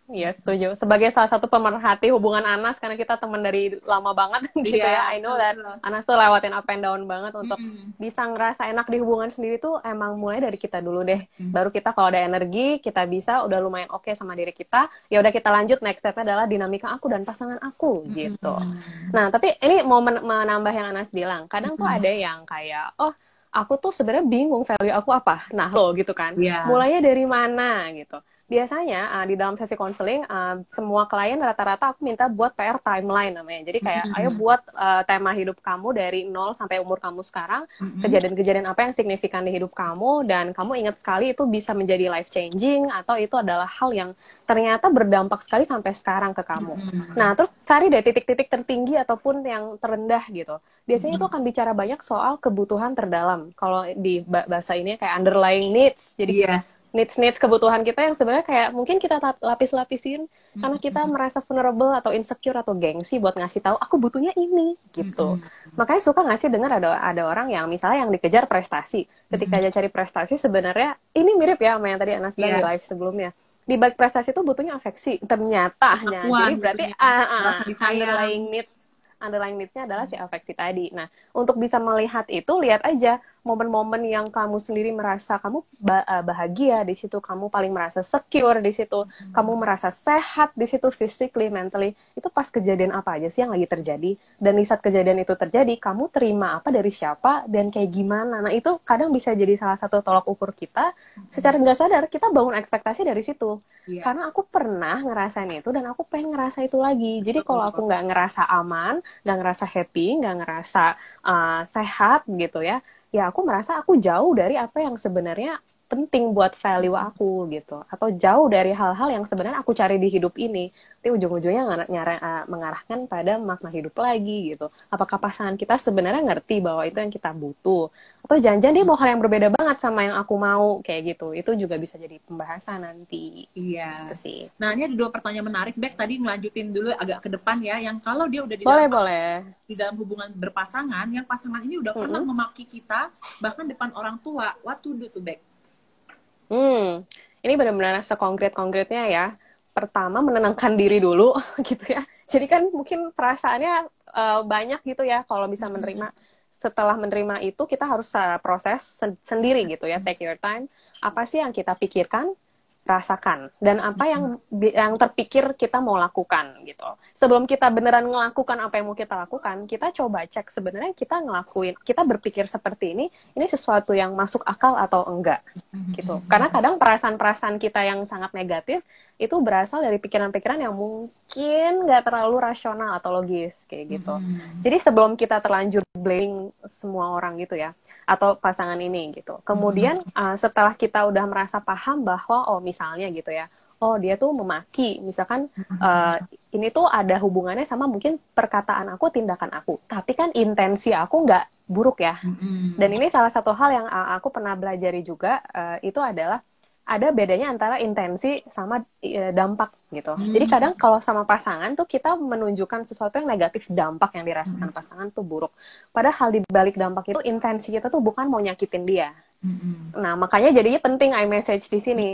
Iya, setuju. Sebagai salah satu pemerhati hubungan Anas, karena kita teman dari lama banget gitu ya. I know that Anas tuh lewatin up and down banget untuk bisa ngerasa enak di hubungan sendiri tuh emang mulai dari kita dulu deh. Baru kita kalau ada energi, kita bisa udah lumayan oke sama diri kita. Ya udah kita lanjut, next step-nya adalah dinamika aku dan pasangan aku gitu. Nah, tapi ini mau menambah yang Anas bilang. Kadang tuh ada yang kayak, aku tuh sebenarnya bingung value aku apa. Nah, lo gitu kan. Mulainya dari mana gitu. Biasanya di dalam sesi konseling semua klien rata-rata aku minta buat PR timeline namanya. Jadi kayak ayo buat tema hidup kamu dari 0 sampai umur kamu sekarang, kejadian-kejadian apa yang signifikan di hidup kamu dan kamu ingat sekali itu bisa menjadi life changing atau itu adalah hal yang ternyata berdampak sekali sampai sekarang ke kamu. Nah, terus cari deh titik-titik tertinggi ataupun yang terendah gitu. Biasanya itu akan bicara banyak soal kebutuhan terdalam. Kalau di bahasa ini kayak underlying needs. Jadi needs kebutuhan kita yang sebenarnya kayak mungkin kita lapis-lapisin karena kita merasa vulnerable atau insecure atau gengsi buat ngasih tahu aku butuhnya ini gitu. Makanya suka nggak sih dengar ada orang yang misalnya yang dikejar prestasi. Ketika dia cari prestasi sebenarnya ini mirip ya sama yang tadi Anas bilang di live sebelumnya. Di balik prestasi itu butuhnya afeksi ternyata. Jadi berarti underlying needs-nya adalah si afeksi tadi. Nah, untuk bisa melihat itu, lihat aja momen-momen yang kamu sendiri merasa kamu bahagia di situ, kamu paling merasa secure di situ, kamu merasa sehat di situ physically, mentally. Itu pas kejadian apa aja sih yang lagi terjadi? Dan di saat kejadian itu terjadi, kamu terima apa dari siapa dan kayak gimana? Nah, itu kadang bisa jadi salah satu tolak ukur kita. Secara nggak sadar, kita bangun ekspektasi dari situ. Karena aku pernah ngerasain itu dan aku pengen ngerasa itu lagi. Jadi kalau aku nggak ngerasa aman, nggak ngerasa happy, nggak ngerasa sehat gitu ya aku merasa aku jauh dari apa yang sebenarnya penting buat value aku gitu, atau jauh dari hal-hal yang sebenarnya aku cari di hidup ini. Tapi ujung-ujungnya mengarahkan pada makna hidup lagi gitu. Apakah pasangan kita sebenarnya ngerti bahwa itu yang kita butuh, atau jangan-jangan dia mau hal yang berbeda banget sama yang aku mau kayak gitu. Itu juga bisa jadi pembahasan nanti. Iya. Itu sih. Nah, ini ada 2 pertanyaan menarik. Bek, tadi ngelanjutin dulu agak ke depan ya, yang kalau dia udah di dalam hubungan berpasangan, yang pasangan ini udah pernah memaki kita bahkan depan orang tua, what to do tuh, Bek? Ini benar-benar sekonkret-konkretnya ya. Pertama, menenangkan diri dulu gitu ya. Jadi kan mungkin perasaannya banyak gitu ya kalau bisa menerima. Setelah menerima itu kita harus proses sendiri gitu ya, take your time. Apa sih yang kita pikirkan, rasakan, dan apa yang terpikir kita mau lakukan gitu. Sebelum kita beneran ngelakukan apa yang mau kita lakukan, kita coba cek sebenarnya kita berpikir seperti ini sesuatu yang masuk akal atau enggak gitu. Karena kadang perasaan-perasaan kita yang sangat negatif itu berasal dari pikiran-pikiran yang mungkin nggak terlalu rasional atau logis kayak gitu. Jadi sebelum kita terlanjur blaming semua orang gitu ya, atau pasangan ini gitu. Kemudian setelah kita udah merasa paham bahwa misalnya gitu ya, dia tuh memaki, misalkan ini tuh ada hubungannya sama mungkin perkataan aku, tindakan aku. Tapi kan intensi aku buruk ya. Dan ini salah satu hal yang aku pernah belajari juga, itu adalah ada bedanya antara intensi sama dampak gitu. Jadi kadang kalau sama pasangan tuh kita menunjukkan sesuatu yang negatif, dampak yang dirasakan pasangan tuh buruk. Padahal di balik dampak itu intensi kita tuh bukan mau nyakitin dia. Nah, makanya jadinya penting iMessage di sini.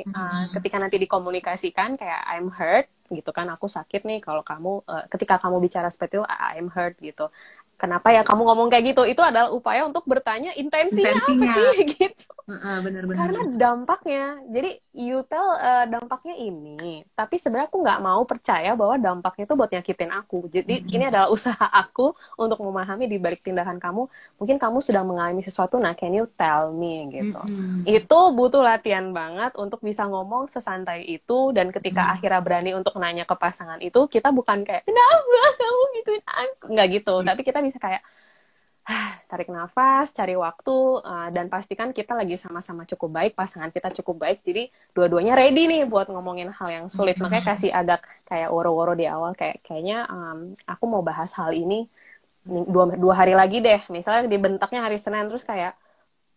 Ketika nanti dikomunikasikan kayak I'm hurt gitu kan, aku sakit nih kalau kamu ketika kamu bicara seperti itu I'm hurt gitu. Kenapa ya kamu ngomong kayak gitu? Itu adalah upaya untuk bertanya intensinya apa sih gitu. Bener-bener. Karena dampaknya, jadi you tell dampaknya ini, tapi sebenarnya aku nggak mau percaya bahwa dampaknya itu buat nyakitin aku. Jadi ini adalah usaha aku untuk memahami di balik tindakan kamu. Mungkin kamu sedang mengalami sesuatu, nah can you tell me gitu. Itu butuh latihan banget untuk bisa ngomong sesantai itu, dan ketika akhirnya berani untuk nanya ke pasangan itu, kita bukan kayak kenapa kamu gituin aku, nggak gitu, tapi kita bisa kayak tarik nafas, cari waktu, dan pastikan kita lagi sama-sama cukup baik, pasangan kita cukup baik, jadi dua-duanya ready nih buat ngomongin hal yang sulit. Makanya kasih agak kayak woro-woro di awal, kayaknya aku mau bahas hal ini dua hari lagi deh, misalnya dibentaknya hari Senin, terus kayak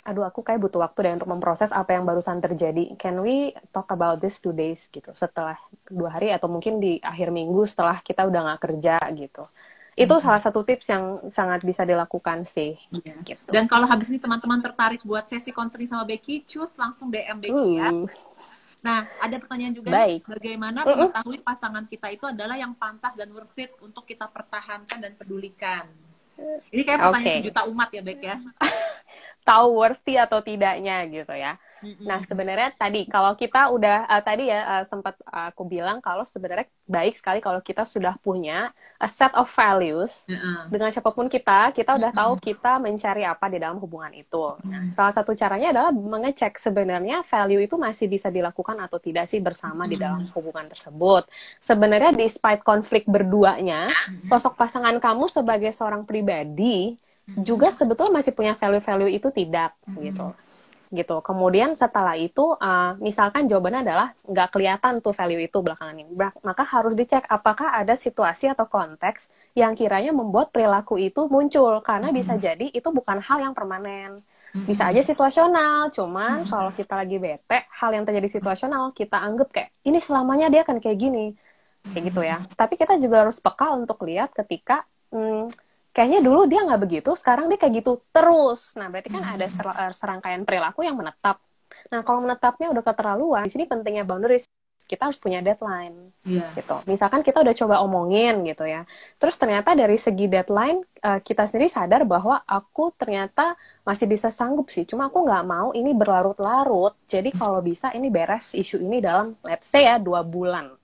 aduh aku kayak butuh waktu deh untuk memproses apa yang barusan terjadi, can we talk about this 2 days gitu, setelah 2 hari atau mungkin di akhir minggu setelah kita udah nggak kerja gitu. Itu salah satu tips yang sangat bisa dilakukan sih. Gitu. Dan kalau habis ini teman-teman tertarik buat sesi konseling sama Becky, cus langsung DM Becky ya. Nah, ada pertanyaan juga nih, bagaimana mengetahui pasangan kita itu adalah yang pantas dan worth it untuk kita pertahankan dan pedulikan? Ini kayak pertanyaan sejuta umat ya, Becky ya. Tahu worthy atau tidaknya gitu ya. Nah, sebenarnya tadi kalau kita udah tadi ya sempat aku bilang kalau sebenarnya baik sekali kalau kita sudah punya a set of values dengan siapapun kita udah tahu kita mencari apa di dalam hubungan itu. Nah, salah satu caranya adalah mengecek sebenarnya value itu masih bisa dilakukan atau tidak sih bersama di dalam hubungan tersebut. Sebenarnya despite konflik berduanya, sosok pasangan kamu sebagai seorang pribadi juga sebetulnya masih punya value-value itu tidak gitu. Kemudian setelah itu misalkan jawabannya adalah nggak kelihatan tuh value itu belakangan ini, maka harus dicek apakah ada situasi atau konteks yang kiranya membuat perilaku itu muncul, karena bisa jadi itu bukan hal yang permanen, bisa aja situasional. Cuman kalau kita lagi bete, hal yang terjadi situasional kita anggap kayak ini selamanya dia akan kayak gini, kayak gitu ya. Tapi kita juga harus peka untuk lihat ketika kayaknya dulu dia nggak begitu, sekarang dia kayak gitu terus. Nah, berarti kan ada serangkaian perilaku yang menetap. Nah, kalau menetapnya udah keterlaluan, di sini pentingnya boundaries. Kita harus punya deadline, gitu. Misalkan kita udah coba omongin gitu ya. Terus ternyata dari segi deadline, kita sendiri sadar bahwa aku ternyata masih bisa sanggup sih. Cuma aku nggak mau ini berlarut-larut. Jadi kalau bisa ini beres isu ini dalam, let's say ya, 2 bulan.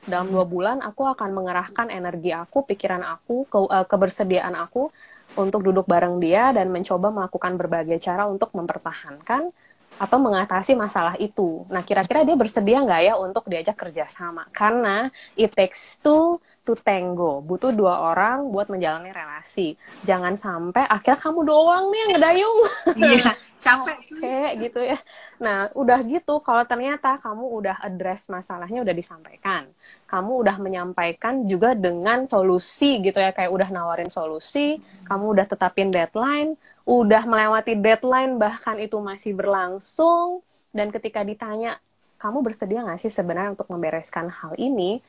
Dalam 2 bulan aku akan mengerahkan energi aku, pikiran aku, kebersediaan aku untuk duduk bareng dia dan mencoba melakukan berbagai cara untuk mempertahankan atau mengatasi masalah itu. Nah, kira-kira dia bersedia nggak ya untuk diajak kerjasama? Karena it takes two to tango. Butuh 2 orang buat menjalani relasi. Jangan sampai akhirnya kamu doang nih yang ngedayung. Iya, capek kayak gitu ya. Nah, udah gitu, kalau ternyata kamu udah address masalahnya, udah disampaikan, kamu udah menyampaikan juga dengan solusi gitu ya, kayak udah nawarin solusi, kamu udah tetapin deadline, udah melewati deadline, bahkan itu masih berlangsung, dan ketika ditanya, kamu bersedia nggak sih sebenarnya untuk membereskan hal ini,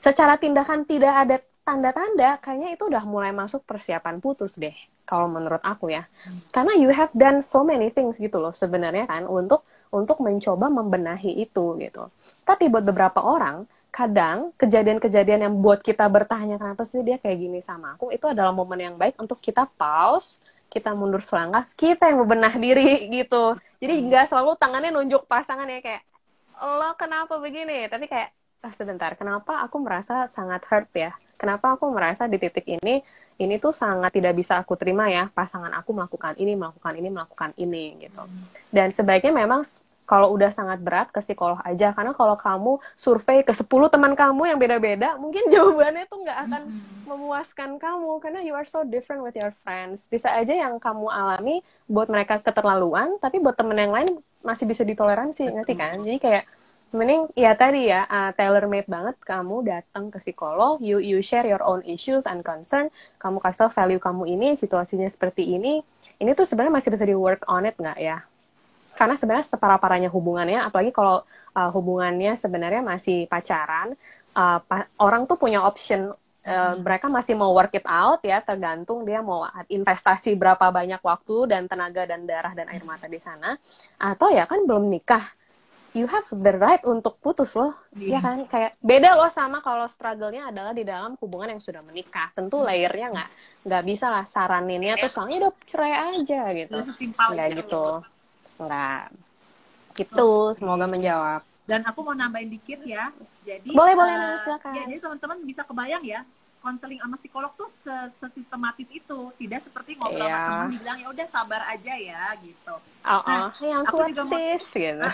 secara tindakan tidak ada tanda-tanda, kayaknya itu udah mulai masuk persiapan putus deh, kalau menurut aku ya. Karena you have done so many things gitu loh sebenarnya kan, untuk mencoba membenahi itu gitu. Tapi buat beberapa orang, kadang kejadian-kejadian yang buat kita bertanya kenapa sih dia kayak gini sama aku, itu adalah momen yang baik untuk kita pause, kita mundur selangkah, kita yang bebenah diri gitu. Jadi nggak selalu tangannya nunjuk pasangan ya kayak, lo kenapa begini? Tapi kayak, sebentar, kenapa aku merasa sangat hurt ya? Kenapa aku merasa di titik ini tuh sangat tidak bisa aku terima ya, pasangan aku melakukan ini gitu. Dan sebaiknya memang kalau udah sangat berat ke psikolog aja, karena kalau kamu survei ke 10 teman kamu yang beda-beda, mungkin jawabannya tuh nggak akan memuaskan kamu, karena you are so different with your friends. Bisa aja yang kamu alami buat mereka keterlaluan, tapi buat temen yang lain masih bisa ditoleransi, ngerti kan? Jadi kayak Mending ya tadi ya, tailor made banget, kamu datang ke psikolog, you share your own issues and concern, kamu kasih tau value kamu ini, situasinya seperti ini tuh sebenarnya masih bisa di work on it nggak ya? Karena sebenarnya separah-parahnya hubungannya, apalagi kalau hubungannya sebenarnya masih pacaran, orang tuh punya option, mereka masih mau work it out ya, tergantung dia mau investasi berapa banyak waktu dan tenaga dan darah dan air mata di sana, atau ya kan belum nikah, you have the right untuk putus loh, ya kan? Kayak beda loh sama kalau struggle-nya adalah di dalam hubungan yang sudah menikah. Tentu layernya nggak bisa lah saraninnya tuh soalnya udah cerai aja gitu. Nggak gitu, nggak gitu. Semoga menjawab. Dan aku mau nambahin dikit ya. Jadi boleh nah, silakan. Ya, jadi teman-teman bisa kebayang ya, konseling sama psikolog tuh sesistematis itu, tidak seperti ngobrol sama teman dibilang ya udah sabar aja ya gitu. Yang aku juga sis gitu.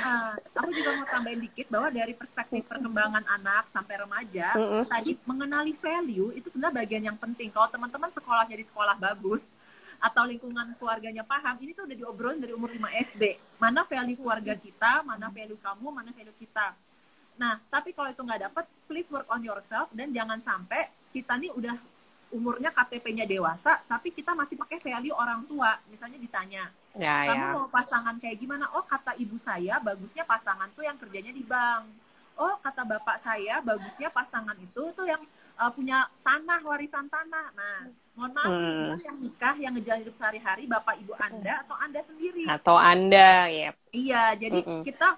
Aku juga mau tambahin dikit bahwa dari perspektif perkembangan anak sampai remaja, tadi mengenali value itu sebenarnya bagian yang penting. Kalau teman-teman sekolahnya di sekolah bagus atau lingkungan keluarganya paham, ini tuh udah diobrolin dari umur 5 SD. Mana value keluarga kita, mana value kamu, mana value kita. Nah, tapi kalau itu nggak dapat, please work on yourself, dan jangan sampai kita nih udah umurnya KTP-nya dewasa, tapi kita masih pakai value orang tua. Misalnya ditanya, kamu mau pasangan kayak gimana? Oh, kata ibu saya, bagusnya pasangan tuh yang kerjanya di bank. Oh, kata bapak saya, bagusnya pasangan itu tuh yang punya tanah, warisan tanah. Nah, mohon maaf, yang nikah, yang ngejalanin hidup sehari-hari, bapak ibu Anda atau Anda sendiri. Atau Anda, ya. Iya, jadi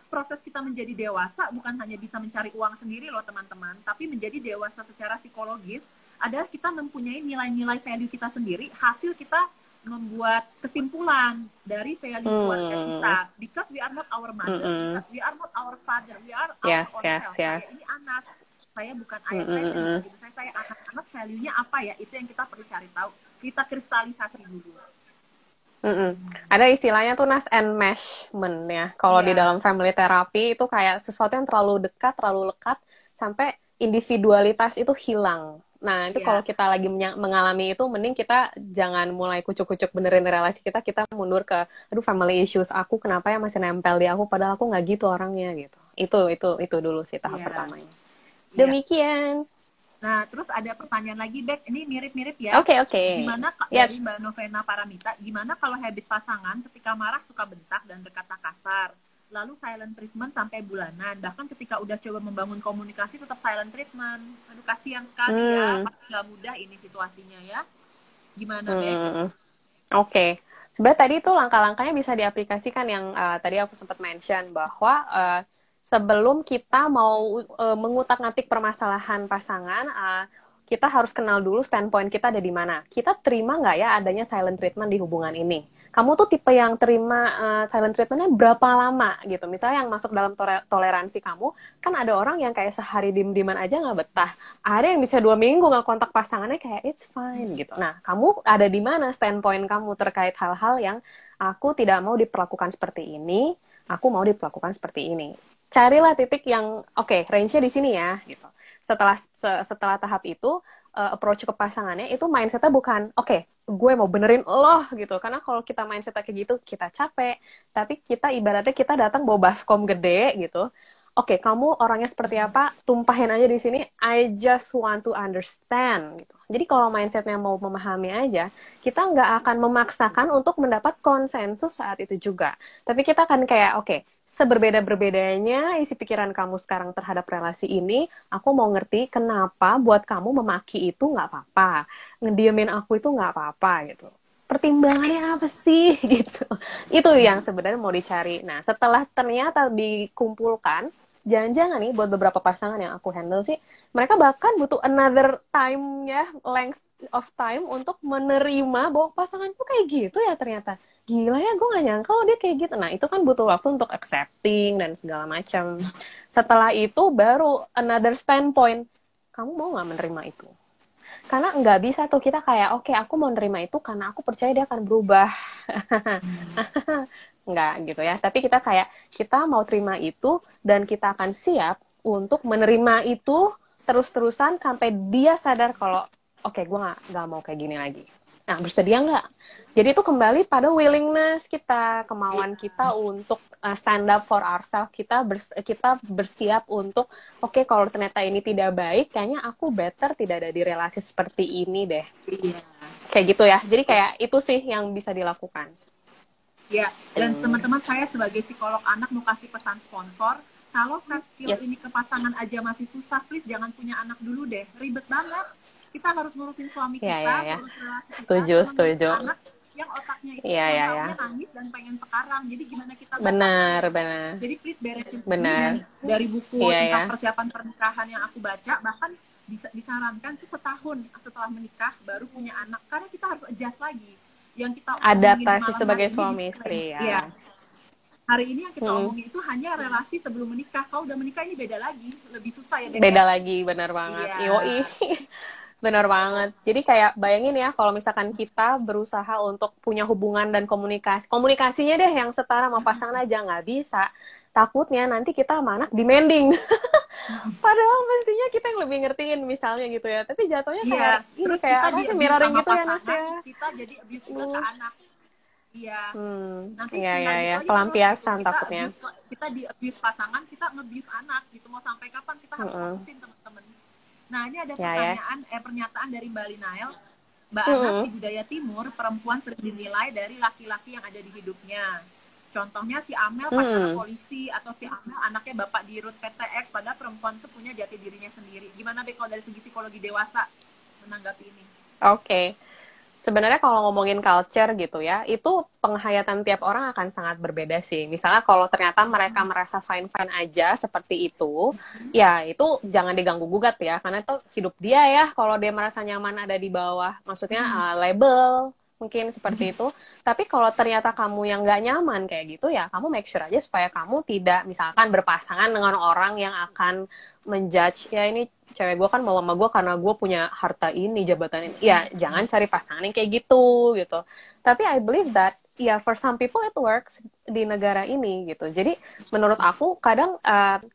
proses kita menjadi dewasa bukan hanya bisa mencari uang sendiri loh teman-teman, tapi menjadi dewasa secara psikologis adalah kita mempunyai nilai-nilai value kita sendiri, hasil kita membuat kesimpulan dari value keluarga kita. Because we are not our mother, because we are not our father, we are our own self. Saya ini Anas, saya bukan ayah saya anak-anak, value-nya apa ya? Itu yang kita perlu cari tahu. Kita kristalisasi dulu. Ada istilahnya tuh Nas enmeshment ya. Kalau di dalam family therapy itu kayak sesuatu yang terlalu dekat, terlalu lekat sampai individualitas itu hilang. Nah, itu kalau kita lagi mengalami itu, mending kita jangan mulai kucuk-kucuk benerin relasi kita mundur ke, aduh family issues aku, kenapa ya masih nempel di aku, padahal aku nggak gitu orangnya gitu. Itu dulu sih tahap pertamanya. Demikian. Nah, terus ada pertanyaan lagi, Bek. Ini mirip-mirip ya. Oke. Gimana dari Mbak Novena Paramita, gimana kalau habit pasangan ketika marah suka bentak dan berkata kasar, lalu silent treatment sampai bulanan, bahkan ketika udah coba membangun komunikasi tetap silent treatment. Aduh, kasihan sekali ya, pasti nggak mudah ini situasinya ya. Gimana, Bek? Oke. Sebenarnya tadi itu langkah-langkahnya bisa diaplikasikan yang tadi aku sempat mention bahwa sebelum kita mau mengutak-ngatik permasalahan pasangan, kita harus kenal dulu standpoint kita ada di mana. Kita terima nggak ya adanya silent treatment di hubungan ini? Kamu tuh tipe yang terima silent treatmentnya berapa lama gitu? Misalnya yang masuk dalam toleransi kamu, kan ada orang yang kayak sehari diem-dieman aja nggak betah. Ada yang bisa 2 minggu nggak kontak pasangannya kayak it's fine gitu. Nah, kamu ada di mana standpoint kamu terkait hal-hal yang aku tidak mau diperlakukan seperti ini, aku mau diperlakukan seperti ini. Carilah titik yang range-nya di sini ya gitu. Setelah tahap itu approach ke pasangannya itu mindsetnya bukan gue mau benerin lo gitu, karena kalau kita mindsetnya kayak gitu kita capek, tapi kita ibaratnya kita datang bawa baskom gede gitu. Kamu orangnya seperti apa, tumpahin aja di sini, I just want to understand gitu. Jadi kalau mindsetnya mau memahami aja, kita nggak akan memaksakan untuk mendapat konsensus saat itu juga, tapi kita akan kayak seberbeda-berbedanya isi pikiran kamu sekarang terhadap relasi ini, aku mau ngerti kenapa buat kamu memaki itu nggak apa-apa, ngediemin aku itu nggak apa-apa gitu. Pertimbangannya apa sih gitu. Itu yang sebenarnya mau dicari. Nah, setelah ternyata dikumpulkan, jangan-jangan nih buat beberapa pasangan yang aku handle sih, mereka bahkan butuh another time ya, length of time untuk menerima bahwa pasanganku kayak gitu ya ternyata. Gila ya, gue gak nyangka kalau dia kayak gitu. Nah, itu kan butuh waktu untuk accepting dan segala macam. Setelah itu baru another standpoint. Kamu mau gak menerima itu? Karena nggak bisa tuh kita kayak, aku mau nerima itu karena aku percaya dia akan berubah. Nggak gitu ya. Tapi kita mau terima itu dan kita akan siap untuk menerima itu terus-terusan sampai dia sadar kalau, gue nggak mau kayak gini lagi. Nah, bersedia nggak? Jadi itu kembali pada willingness kita, kemauan kita untuk stand up for ourselves. Kita bersiap untuk, oke, kalau ternyata ini tidak baik, kayaknya aku better tidak ada di relasi seperti ini deh. Iya. Kayak gitu ya. Jadi kayak itu sih yang bisa dilakukan. Ya, dan teman-teman, saya sebagai psikolog anak mau kasih pesan sponsor, kalau set skill ini ke pasangan aja masih susah, please jangan punya anak dulu deh. Ribet banget. Kita harus ngurusin suami kita, ngurus relasi kita, setuju. anak yang otaknya itu maunya nangis dan pengen sekarang. Jadi gimana kita benar. Jadi please beresin dari buku tentang persiapan pernikahan yang aku baca, bahkan disarankan tuh setahun setelah menikah baru punya anak, karena kita harus adjust lagi. Yang kita adaptasi sebagai suami istri ya. Hari ini yang kita omongin itu hanya relasi sebelum menikah. Kalau udah menikah ini beda lagi, lebih susah ya. Beda lagi, benar banget. Yoi. Benar banget. Jadi kayak bayangin ya kalau misalkan kita berusaha untuk punya hubungan dan komunikasinya deh yang setara sama pasangan aja nggak bisa. Takutnya nanti kita sama anak demanding. Padahal mestinya kita yang lebih ngertiin misalnya gitu ya. Tapi jatuhnya kayak terus kayak apa sih mirroring gitu ya Nas ya. Kita jadi abuse juga ke anak. Iya. Nanti iya. Pelampiasan takutnya. Kita di abuse pasangan, kita nge-abuse anak gitu. Mau sampai kapan kita harus fokusin teman-teman. Nah, ini ada pernyataan dari Mbak Linael. Mbak Anas, di budaya timur, perempuan sering dinilai dari laki-laki yang ada di hidupnya. Contohnya si Amel pacar polisi, atau si Amel anaknya bapak di Rut PTX, padahal perempuan itu punya jati dirinya sendiri. Gimana Be kalau dari segi psikologi dewasa menanggapi ini? Oke. Sebenarnya kalau ngomongin culture gitu ya, itu penghayatan tiap orang akan sangat berbeda sih. Misalnya kalau ternyata mereka merasa fine-fine aja seperti itu, ya itu jangan diganggu-gugat ya, karena itu hidup dia ya. Kalau dia merasa nyaman ada di bawah, maksudnya label, mungkin seperti itu. Tapi kalau ternyata kamu yang nggak nyaman kayak gitu ya, kamu make sure aja supaya kamu tidak misalkan berpasangan dengan orang yang akan menjudge, ya ini cewek gue kan mau sama gue karena gue punya harta ini, jabatan ini. Ya, jangan cari pasangan yang kayak gitu. Tapi I believe that, ya for some people it works di negara ini gitu. Jadi menurut aku kadang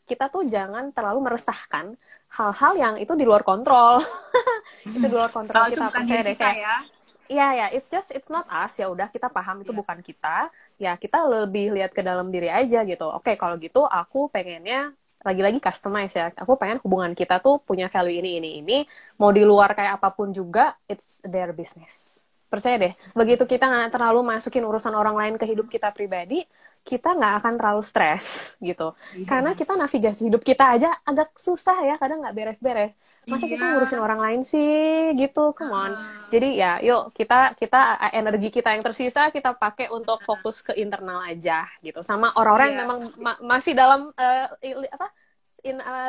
kita tuh jangan terlalu meresahkan hal-hal yang itu di luar kontrol. Itu di luar kontrol kita. Percaya deh kayak, iya, it's not us. Ya udah kita paham itu bukan kita. Ya kita lebih lihat ke dalam diri aja gitu. Oke, kalau gitu aku pengennya lagi-lagi customize ya. Aku pengen hubungan kita tuh punya value ini. Mau di luar kayak apapun juga, it's their business. Percaya deh, begitu kita nggak terlalu masukin urusan orang lain ke hidup kita pribadi, kita nggak akan terlalu stres gitu. Karena kita navigasi hidup kita aja agak susah ya, kadang nggak beres-beres. Masa kita ngurusin orang lain sih gitu, come on. Jadi ya, yuk kita energi kita yang tersisa kita pakai untuk fokus ke internal aja gitu. Sama orang-orang yang memang masih dalam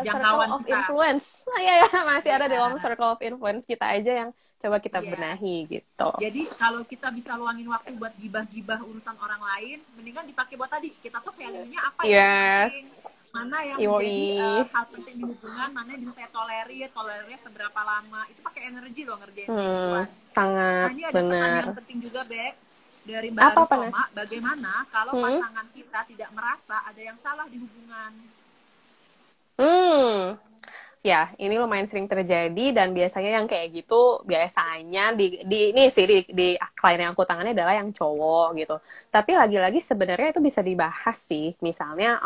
circle of influence. Masih ada dalam circle of influence kita aja yang coba kita benahi gitu. Jadi kalau kita bisa luangin waktu buat gibah-gibah urusan orang lain, mendingan dipakai buat tadi. Kita tuh value-nya apa yang penting, mana yang menjadi hal penting di hubungan, mana yang bisa saya tolerir seberapa lama. Itu pakai energi loh ngerjain sesuatu. Sangat ini ada benar. pertanyaan penting juga, Bek, dari Mbak Arisoma. Bagaimana kalau pasangan kita tidak merasa ada yang salah di hubungan? Ya, ini lumayan sering terjadi dan biasanya yang kayak gitu biasanya di klien yang aku tangani adalah yang cowok gitu. Tapi lagi-lagi sebenarnya itu bisa dibahas sih. Misalnya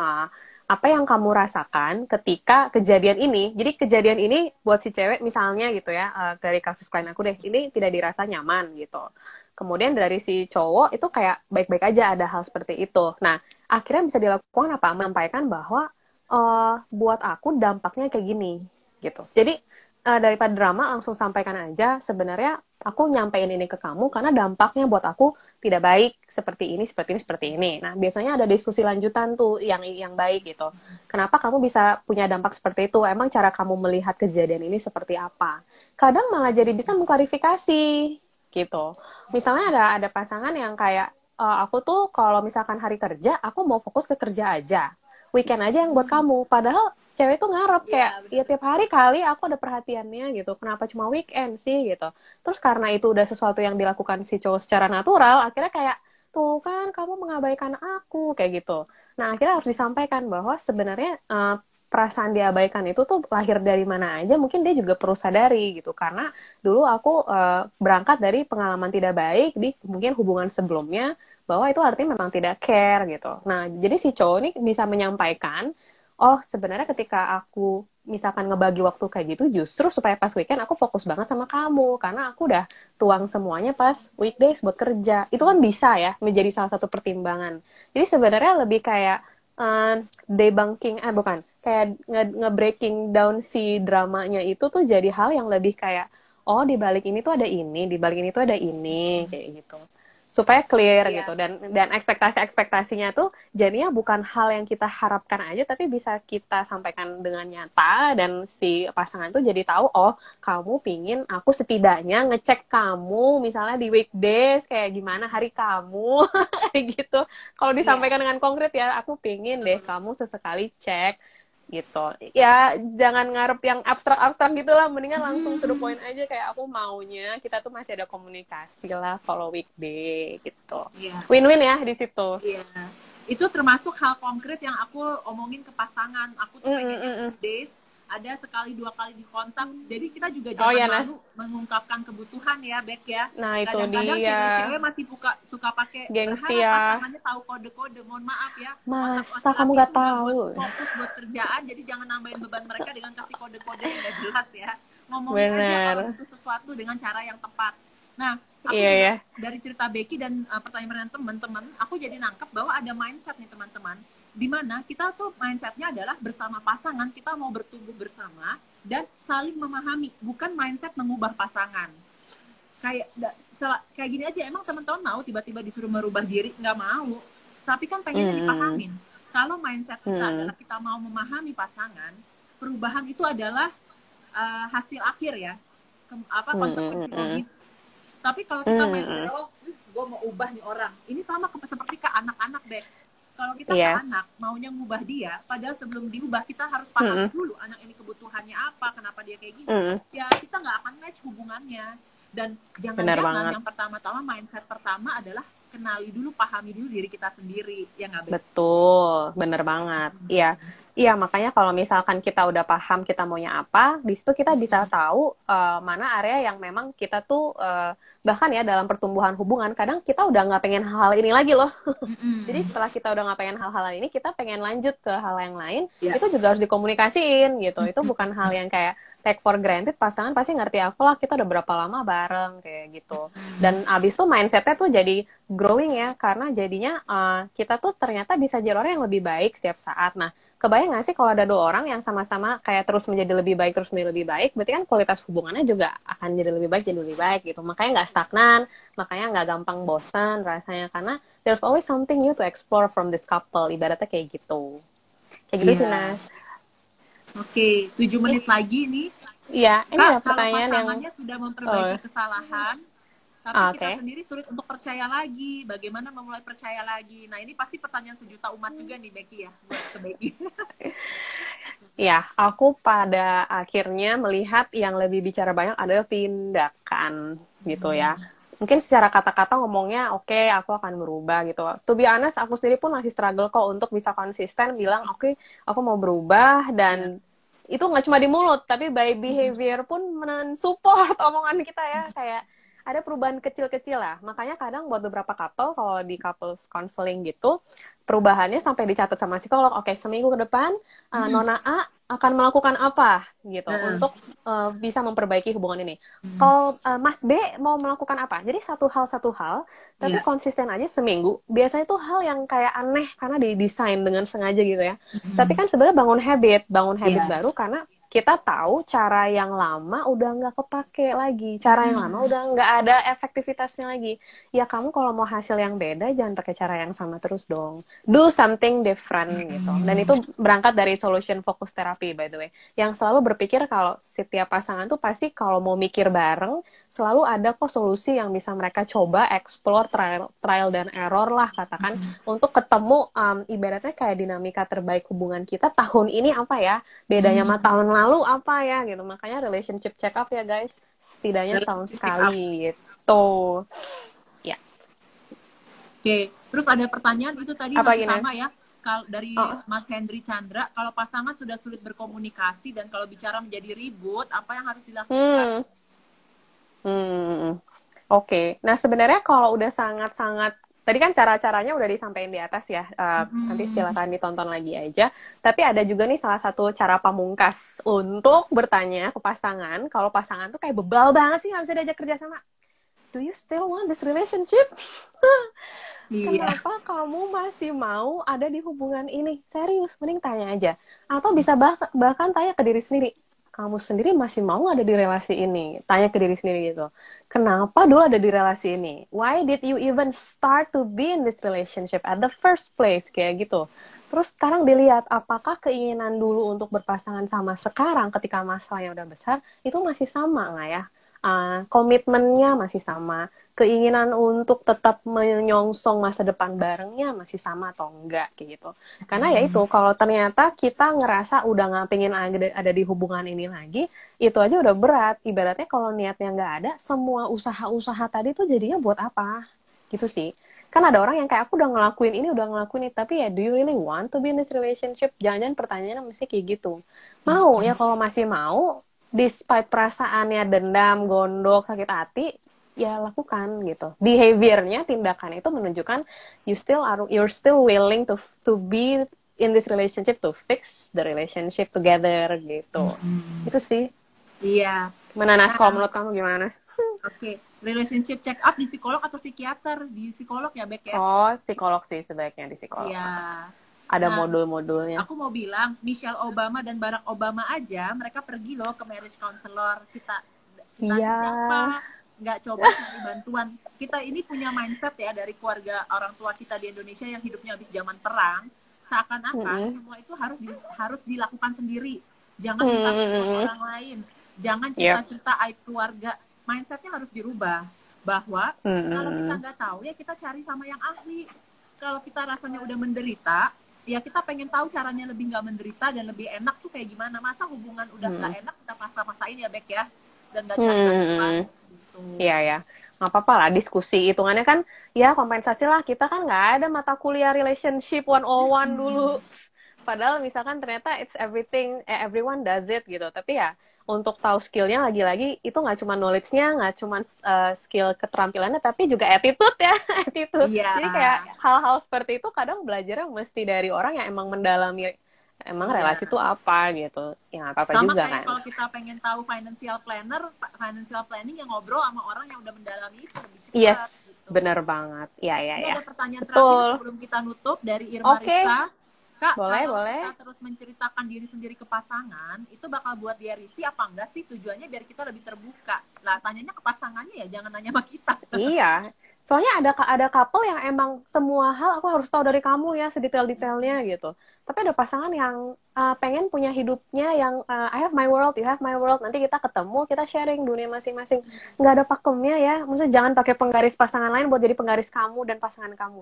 apa yang kamu rasakan ketika kejadian ini. Jadi kejadian ini buat si cewek misalnya gitu ya, dari kasus klien aku deh, ini tidak dirasa nyaman gitu. Kemudian dari si cowok itu kayak baik-baik aja ada hal seperti itu. Nah, akhirnya bisa dilakukan apa? Menyampaikan bahwa buat aku dampaknya kayak gini gitu. Jadi daripada drama langsung sampaikan aja sebenarnya aku nyampein ini ke kamu karena dampaknya buat aku tidak baik seperti ini. Nah, biasanya ada diskusi lanjutan tuh yang baik gitu. Kenapa kamu bisa punya dampak seperti itu? Emang cara kamu melihat kejadian ini seperti apa? Kadang malah jadi bisa mengklarifikasi gitu. Misalnya ada pasangan yang kayak aku tuh kalau misalkan hari kerja aku mau fokus ke kerja aja. Weekend aja yang buat kamu. Padahal cewek tuh ngarep kayak, ya tiap hari kali aku ada perhatiannya gitu. Kenapa cuma weekend sih gitu. Terus karena itu udah sesuatu yang dilakukan si cowok secara natural, akhirnya kayak, tuh kan kamu mengabaikan aku, kayak gitu. Nah, akhirnya harus disampaikan bahwa sebenarnya perasaan diabaikan itu tuh lahir dari mana aja, mungkin dia juga perlu sadari gitu. Karena dulu aku berangkat dari pengalaman tidak baik di mungkin hubungan sebelumnya, bahwa itu artinya memang tidak care gitu. Nah, jadi si cowok ini bisa menyampaikan, oh sebenarnya ketika aku misalkan ngebagi waktu kayak gitu, justru supaya pas weekend aku fokus banget sama kamu, karena aku udah tuang semuanya pas weekdays buat kerja. Itu kan bisa ya menjadi salah satu pertimbangan. Jadi sebenarnya lebih kayak debunking, bukan, kayak nge-breaking down si dramanya itu tuh jadi hal yang lebih kayak, oh di balik ini tuh ada ini, di balik ini tuh ada ini, kayak gitu. Supaya clear gitu, dan ekspektasinya tuh jadinya bukan hal yang kita harapkan aja, tapi bisa kita sampaikan dengan nyata, dan si pasangan tuh jadi tahu, oh kamu pingin aku setidaknya ngecek kamu misalnya di weekdays kayak gimana hari kamu kayak gitu. Kalau disampaikan dengan konkret ya, aku pingin deh kamu sesekali cek gitu. Ya jangan ngarep yang abstrak-abstrak gitu lah, mendingan langsung to the point aja, kayak aku maunya kita tuh masih ada komunikasi lah kalau weekday gitu. Win-win ya di situ. Itu termasuk hal konkret yang aku omongin ke pasangan. Aku tuh pengennya weekdays ada sekali 2 kali di kontak, jadi kita juga jangan malu mengungkapkan kebutuhan ya, Bek ya. Nah itu kadang-kadang dia, cewek-cewek masih suka pakai gengsi berharap pasangannya tahu kode-kode. Mohon maaf ya, masa kamu gak tahu buat fokus buat kerjaan, jadi jangan nambahin beban mereka dengan kasih kode-kode yang gak jelas ya. Ngomongin aja kalau butuh sesuatu dengan cara yang tepat. Nah, aku dari cerita Becky dan pertanyaan teman-teman, aku jadi nangkep bahwa ada mindset nih teman-teman, di mana kita tuh mindsetnya adalah bersama pasangan, kita mau bertumbuh bersama dan saling memahami, bukan mindset mengubah pasangan. Kayak gini aja, emang teman-teman mau tiba-tiba disuruh merubah diri? Nggak mau, tapi kan pengennya dipahamin. Kalau mindset kita adalah kita mau memahami pasangan, perubahan itu adalah hasil akhir ya, konsekuensi logis. Tapi kalau kita mindset, gue mau ubah nih orang, ini sama seperti ke anak-anak deh. Kalau kita ke anak, maunya ngubah dia, padahal sebelum diubah, kita harus paham dulu anak ini kebutuhannya apa, kenapa dia kayak gini. Ya, kita nggak akan match hubungannya. Dan jangan-jangan yang pertama-tama, mindset pertama adalah kenali dulu, pahami dulu diri kita sendiri. Ya nggak, Beb? Betul, bener banget. Iya, makanya kalau misalkan kita udah paham kita maunya apa, di situ kita bisa tahu mana area yang memang kita tuh bahkan ya dalam pertumbuhan hubungan, kadang kita udah nggak pengen hal-hal ini lagi loh. Jadi setelah kita udah nggak pengen hal-hal ini, kita pengen lanjut ke hal yang lain, itu juga harus dikomunikasiin gitu. Itu bukan hal yang kayak take for granted, pasangan pasti ngerti aku lah, kita udah berapa lama bareng kayak gitu. Dan abis itu mindsetnya tuh jadi growing ya, karena jadinya kita tuh ternyata bisa jadi orang yang lebih baik setiap saat. Nah, kebayang nggak sih kalau ada 2 orang yang sama-sama kayak terus menjadi lebih baik, berarti kan kualitas hubungannya juga akan jadi lebih baik gitu. Makanya nggak stagnan, makanya nggak gampang bosan rasanya, karena there's always something new to explore from this couple, ibaratnya kayak gitu. Kayak gitu sih, Nas. Oke, 7 menit lagi nih. Iya, ini ada pertanyaan yang sudah memperbaiki kesalahan, tapi kita sendiri sulit untuk percaya lagi. Bagaimana memulai percaya lagi? Nah, ini pasti pertanyaan sejuta umat juga nih, Becky ya, buat ke Becky. Ya, aku pada akhirnya melihat yang lebih bicara banyak adalah tindakan gitu ya. Mungkin secara kata-kata ngomongnya oke, aku akan berubah gitu. To be honest, aku sendiri pun masih struggle kok untuk bisa konsisten bilang oke, aku mau berubah, dan itu nggak cuma di mulut, tapi by behavior pun mensupport omongan kita ya, kayak ada perubahan kecil-kecil lah. Makanya kadang buat beberapa couple, kalau di couples counseling gitu, perubahannya sampai dicatat sama psikolog. Oke, seminggu ke depan, Nona A akan melakukan apa gitu untuk bisa memperbaiki hubungan ini. Kalau Mas B mau melakukan apa? Jadi satu hal, tapi konsisten aja seminggu. Biasanya tuh hal yang kayak aneh karena didesain dengan sengaja gitu ya. Tapi kan sebenarnya bangun habit baru, karena kita tahu cara yang lama udah nggak kepake lagi, cara yang lama udah nggak ada efektivitasnya lagi. Ya kamu kalau mau hasil yang beda, jangan pakai cara yang sama terus dong. Do something different gitu. Dan itu berangkat dari solution focus therapy by the way. Yang selalu berpikir kalau setiap pasangan tuh pasti kalau mau mikir bareng, selalu ada kok solusi yang bisa mereka coba, explore, trial dan error lah katakan, untuk ketemu ibaratnya kayak dinamika terbaik hubungan kita tahun ini apa ya, bedanya sama tahun lalu apa ya gitu. Makanya relationship check up ya guys, setidaknya setahun sekali gitu ya. Oke, terus ada pertanyaan itu tadi apa masih sama ya, kalau dari Mas Hendry Chandra, kalau pasangan sudah sulit berkomunikasi dan kalau bicara menjadi ribut, apa yang harus dilakukan? Oke. Nah, sebenarnya kalau udah sangat-sangat, tadi kan cara-caranya udah disampaikan di atas ya. Nanti silakan ditonton lagi aja. Tapi ada juga nih salah satu cara pamungkas untuk bertanya ke pasangan. Kalau pasangan tuh kayak bebal banget sih, nggak bisa diajak kerja sama. Do you still want this relationship? Kenapa kamu masih mau ada di hubungan ini? Serius, mending tanya aja. Atau bisa bahkan tanya ke diri sendiri. Kamu sendiri masih mau ada di relasi ini? Tanya ke diri sendiri gitu. Kenapa dulu ada di relasi ini? Why did you even start to be in this relationship at the first place? Kayak gitu. Terus sekarang dilihat apakah keinginan dulu untuk berpasangan sama sekarang ketika masalahnya udah besar, itu masih sama nggak ya? Komitmennya masih sama, keinginan untuk tetap menyongsong masa depan barengnya masih sama atau enggak kayak gitu. Karena ya itu, kalau ternyata kita ngerasa udah nggak pengen ada di hubungan ini lagi, itu aja udah berat. Ibaratnya kalau niatnya nggak ada, semua usaha-usaha tadi tuh jadinya buat apa? Gitu sih. Kan ada orang yang kayak aku udah ngelakuin ini, tapi ya do you really want to be in this relationship? Jangan-jangan pertanyaannya mesti kayak gitu. Mau ya, kalau masih mau, despite perasaannya dendam, gondok, sakit hati, ya lakukan gitu. Behaviornya, tindakannya itu menunjukkan you're still willing to be in this relationship, to fix the relationship together gitu. Itu sih. Iya. Mana Nas, kalau menurut kamu gimana? Oke. Relationship check up di psikolog atau psikiater? Di psikolog ya, Bek ya? Oh, psikolog sih sebaiknya, di psikolog. Iya. Ada modul-modulnya. Aku mau bilang, Michelle Obama dan Barack Obama aja, mereka pergi loh ke marriage counselor. Kita siapa? Nggak coba cari bantuan. Kita ini punya mindset ya dari keluarga orang tua kita di Indonesia yang hidupnya habis zaman perang. Seakan-akan semua itu harus dilakukan sendiri. Jangan minta orang lain. Jangan cerita-cerita aib keluarga. Mindsetnya harus dirubah. Bahwa kalau kita nggak tahu, ya kita cari sama yang ahli. Kalau kita rasanya udah menderita, ya kita pengen tahu caranya lebih nggak menderita dan lebih enak tuh kayak gimana. Masa hubungan udah nggak enak kita paksa-paksain ya, Bek ya? Dan nggak cari bantuan. Iya ya, nggak apa-apa lah diskusi. Hitungannya kan ya kompensasi lah. Kita kan nggak ada mata kuliah relationship 101 dulu. Padahal misalkan ternyata it's everything, everyone does it gitu. Tapi ya untuk tahu skillnya lagi-lagi itu nggak cuma knowledge-nya, nggak cuma skill keterampilannya, tapi juga attitude ya, attitude. Yeah. Jadi kayak hal-hal seperti itu kadang belajarnya mesti dari orang yang emang mendalami relasi itu apa gitu. Ya nggak apa-apa juga kan. Sama kayak kalau kita pengen tahu financial planning yang ngobrol sama orang yang udah mendalami itu lebih cepat. Yes, gitu. Bener banget. Ya. Ada pertanyaan terakhir sebelum kita nutup dari Irma Risa. Kak, kalau kita terus menceritakan diri sendiri ke pasangan, itu bakal buat dia risih apa enggak sih? Tujuannya biar kita lebih terbuka. Lah, tanyanya ke pasangannya ya, jangan nanya sama kita. Iya. Soalnya ada couple yang emang semua hal aku harus tahu dari kamu ya, sedetail-detailnya gitu. Tapi ada pasangan yang pengen punya hidupnya yang I have my world, you have my world. Nanti kita ketemu, kita sharing dunia masing-masing. Nggak ada pakemnya ya. Maksudnya jangan pakai penggaris pasangan lain buat jadi penggaris kamu dan pasangan kamu.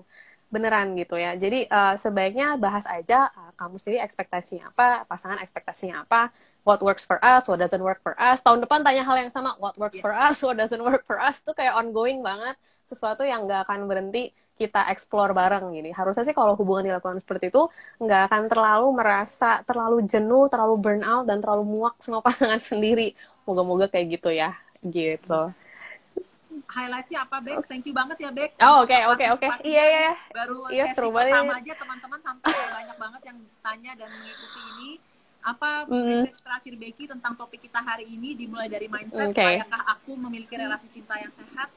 Beneran gitu ya. Jadi sebaiknya bahas aja kamu sendiri ekspektasinya apa, pasangan ekspektasinya apa, what works for us, what doesn't work for us. Tahun depan tanya hal yang sama, what works for us, what doesn't work for us. Itu kayak ongoing banget. Sesuatu yang nggak akan berhenti kita explore bareng gini. Harusnya sih kalau hubungan dilakukan seperti itu nggak akan terlalu merasa terlalu jenuh, terlalu burn out, dan terlalu muak sama pasangan sendiri. Moga-moga kayak gitu ya, gitu. Highlightnya apa, Bek? Thank you banget ya, Bek. Oh, oke. Iya. Baru sesi pertama aja teman-teman sampai banyak banget yang tanya dan mengikuti ini. Apa message terakhir Becky tentang topik kita hari ini, dimulai dari mindset, layakah aku memiliki relasi cinta yang sehat?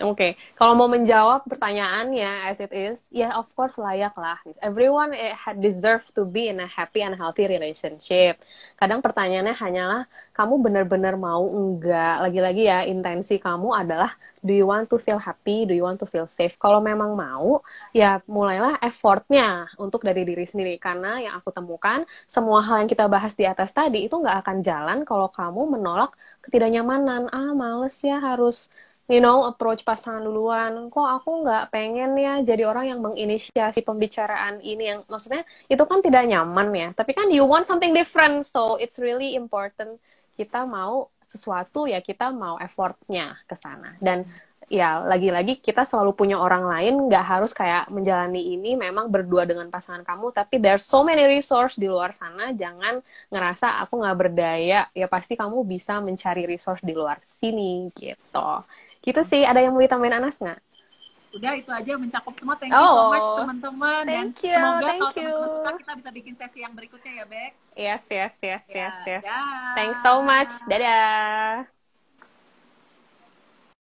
Oke, kalau mau menjawab pertanyaannya as it is, ya of course layak lah. Everyone deserve to be in a happy and healthy relationship. Kadang pertanyaannya hanyalah, kamu benar-benar mau enggak? Lagi-lagi ya, intensi kamu adalah, do you want to feel happy? Do you want to feel safe? Kalau memang mau, ya mulailah effortnya untuk dari diri sendiri. Karena yang aku temukan, semua hal yang kita bahas di atas tadi, itu nggak akan jalan kalau kamu menolak ketidaknyamanan. Males ya harus approach pasangan duluan. Kok aku nggak pengen ya jadi orang yang menginisiasi pembicaraan ini, yang maksudnya itu kan tidak nyaman ya. Tapi kan you want something different, so it's really important. Kita mau sesuatu ya kita mau effortnya ke sana. Dan ya lagi-lagi kita selalu punya orang lain, nggak harus kayak menjalani ini memang berdua dengan pasangan kamu, tapi there's so many resource di luar sana. Jangan ngerasa aku nggak berdaya, ya pasti kamu bisa mencari resource di luar sini gitu. Gitu sih. Ada yang mau ditambahin Anas nggak? Udah, itu aja mencakup semua. Thank you so much teman-teman, dan semoga kalau teman-teman suka kita bisa bikin sesi yang berikutnya ya, Bek. Yes. Ya, Thanks so much. Dadah.